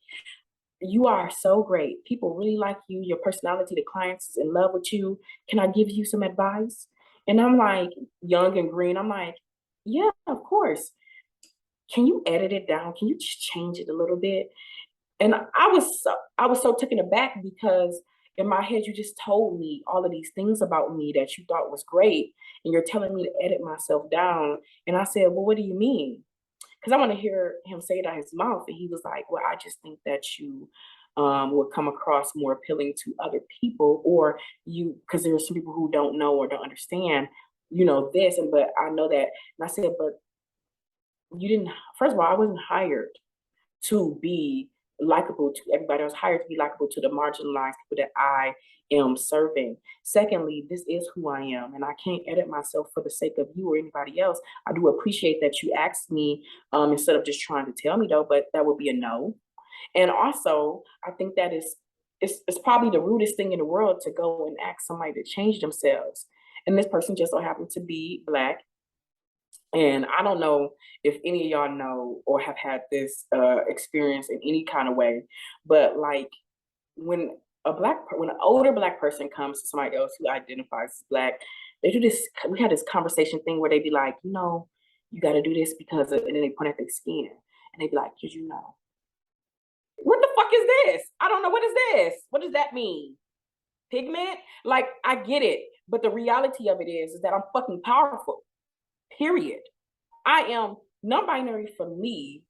you are so great. People really like you, your personality, the clients is in love with you. Can I give you some advice? And I'm like, young and green, I'm like, yeah, of course. Can you edit it down? Can you just change it a little bit? And I was so taken aback because in my head you just told me all of these things about me that you thought was great, and you're telling me to edit myself down. And I said, well, what do you mean? Because I want to hear him say it out his mouth. And he was like, well, I just think that you would come across more appealing to other people, or you, because there are some people who don't know or don't understand, this. And but I know that. And I said, but you didn't, first of all, I wasn't hired to be likable to everybody. I was hired to be likable to the marginalized people that I am serving. Secondly, this is who I am, and I can't edit myself for the sake of you or anybody else. I do appreciate that you asked me instead of just trying to tell me though, but that would be a no. And also, I think that it's probably the rudest thing in the world to go and ask somebody to change themselves. And this person just so happened to be Black, and I don't know if any of y'all know or have had this experience in any kind of way, but like when when an older Black person comes to somebody else who identifies as Black, they do this. We had this conversation thing where they be like, you got to do this because of, and then they point at their skin, and they be like, did you know? What the fuck is this? I don't know. What is this? What does that mean? Pigment? Like, I get it, but the reality of it is that I'm fucking powerful. Period. I am non-binary for me.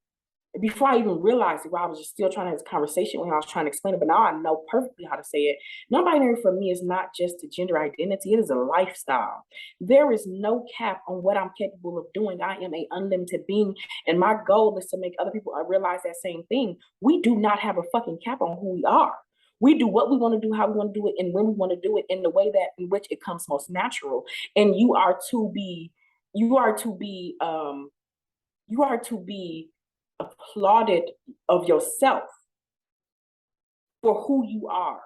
Before I even realized it, while I was just still trying to have this conversation when I was trying to explain it, but now I know perfectly how to say it. Non-binary for me is not just a gender identity, it is a lifestyle. There is no cap on what I'm capable of doing. I am a unlimited being, and my goal is to make other people realize that same thing. We do not have a fucking cap on who we are. We do what we want to do, how we want to do it, and when we want to do it in the way that in which it comes most natural. And you are to be applauded of yourself for who you are,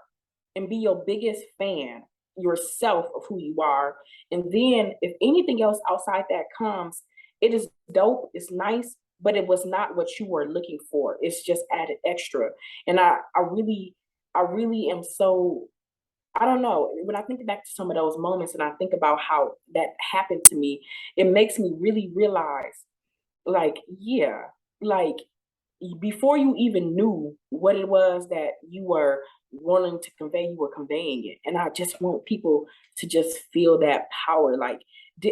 and be your biggest fan yourself of who you are. And then if anything else outside that comes, it is dope, it's nice, but it was not what you were looking for. It's just added extra. And I really am so, I don't know. When I think back to some of those moments and I think about how that happened to me, it makes me really realize, like, yeah, like before you even knew what it was that you were wanting to convey, you were conveying it. And I just want people to just feel that power. Like,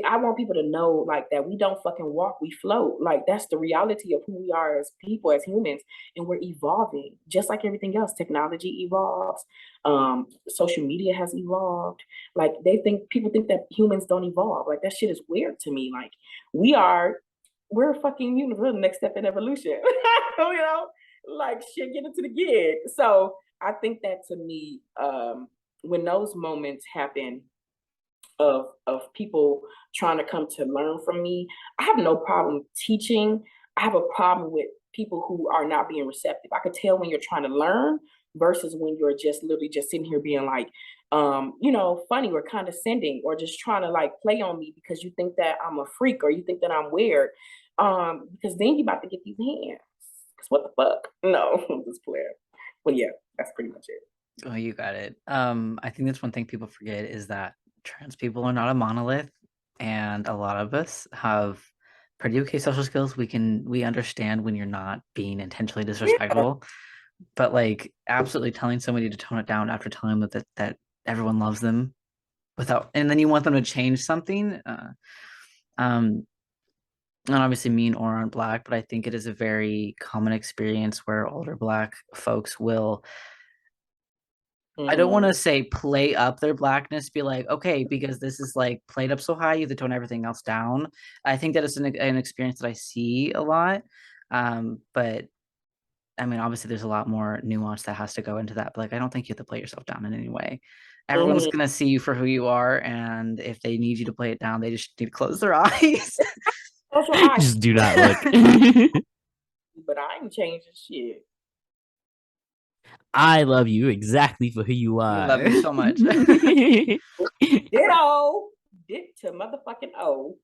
I want people to know, like, that we don't fucking walk, we float. Like, that's the reality of who we are as people, as humans, and we're evolving just like everything else. Technology evolves, social media has evolved. Like, people think that humans don't evolve. Like, that shit is weird to me. Like, we're a fucking universe, next step in evolution. Like, shit, get into the gig. So I think that to me, when those moments happen of people trying to come to learn from me, I have no problem teaching. I have a problem with people who are not being receptive. I could tell when you're trying to learn versus when you're just literally just sitting here being like, funny or condescending, or just trying to like play on me because you think that I'm a freak or you think that I'm weird. Because then you about to get these hands. Cause what the fuck? No, I'm just playing. But yeah, that's pretty much it. Oh, you got it. I think that's one thing people forget is that trans people are not a monolith, and a lot of us have pretty okay social skills. We understand when you're not being intentionally disrespectful, but like absolutely telling somebody to tone it down after telling them that everyone loves them without, and then you want them to change something. Not obviously mean or on Black, but I think it is a very common experience where older Black folks will, I don't want to say play up their Blackness, be like, okay, because this is like played up so high, you have to tone everything else down. I think that is an experience that I see a lot. But I mean, obviously, there's a lot more nuance that has to go into that. But like, I don't think you have to play yourself down in any way. Everyone's gonna see you for who you are, and if they need you to play it down, they just need to close their eyes. Close your eyes. Just do not look. But I ain't changing shit. I love you exactly for who you are. I love you so much. Ditto. Dit to motherfucking O.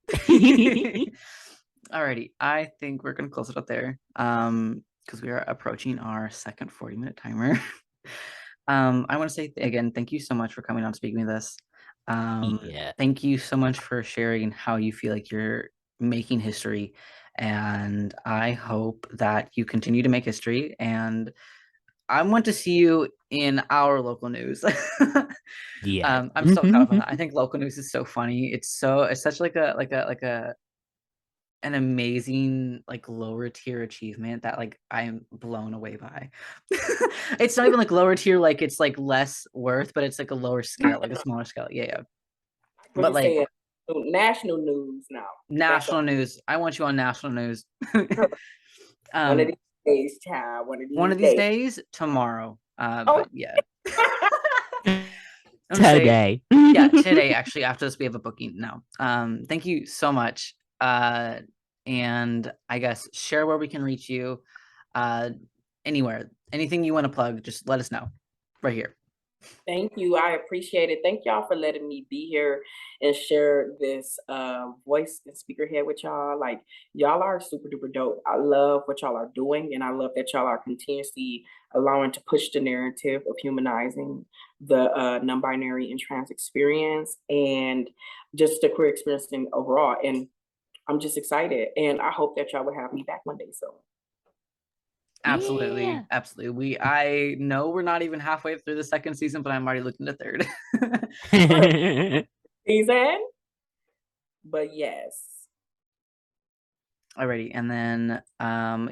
Alrighty, I think we're gonna close it up there. Because we are approaching our second 40-minute timer. I want to say again, thank you so much for coming on speaking with us. Yeah. Thank you so much for sharing how you feel like you're making history, and I hope that you continue to make history, and I want to see you in our local news. Yeah. I'm so caught up on that. I think local news is so funny. It's such like a an amazing like lower tier achievement that like I'm blown away by. It's not even like lower tier, like it's like less worth, but it's like a lower scale, like a smaller scale. Yeah, yeah. What But you like saying? National news now. That's national news, I want you on national news. one of um these days, child. One of one these of these days. days, tomorrow. Oh, But yeah. I'm gonna say, Today. yeah, today actually, after this we have a booking now. Thank you so much. And I guess share where we can reach you. Anywhere, anything you want to plug, just let us know right here. thank you. I appreciate it. Thank y'all for letting me be here and share this voice and speaker head with y'all. Like, y'all are super duper dope. I love what y'all are doing, and I love that y'all are continuously allowing to push the narrative of humanizing the non-binary and trans experience and just the queer experience in overall. And I'm just excited, and I hope that y'all will have me back one day soon. Absolutely, Yeah. absolutely. I know we're not even halfway through the second season, but I'm already looking to third. Season, but yes. Alrighty, and then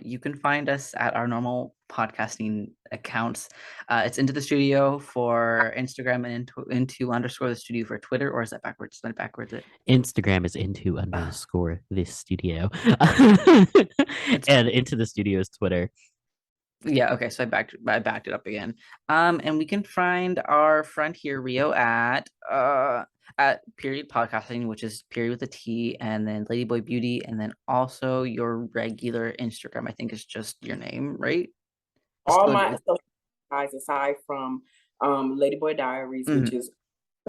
you can find us at our normal podcasting accounts. It's Into the Studio for Instagram and into underscore the studio for Twitter, or is that backwards? Is that backwards? Instagram is into underscore this studio. And into the studio's Twitter. Yeah, okay, so I backed it up again. And we can find our friend here, Rio, at Period Podcasting, which is period with a T, and then Ladyboy Beauty, and then also your regular Instagram, I think is just your name, right? All my social guys aside from Ladyboy Diaries, which is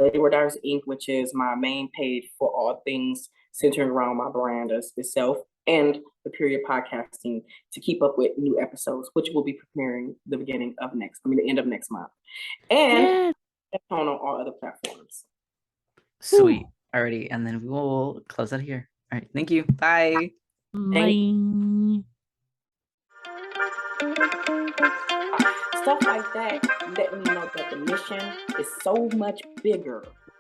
Ladyboy Diaries Inc., which is my main page for all things centering around my brand itself, and the Period Podcasting to keep up with new episodes, which will be preparing the end of next month. And on all other platforms. Sweet. Alrighty, and then we will close out here. All right, thank you. Bye. Bye. Stuff like that let me know that the mission is so much bigger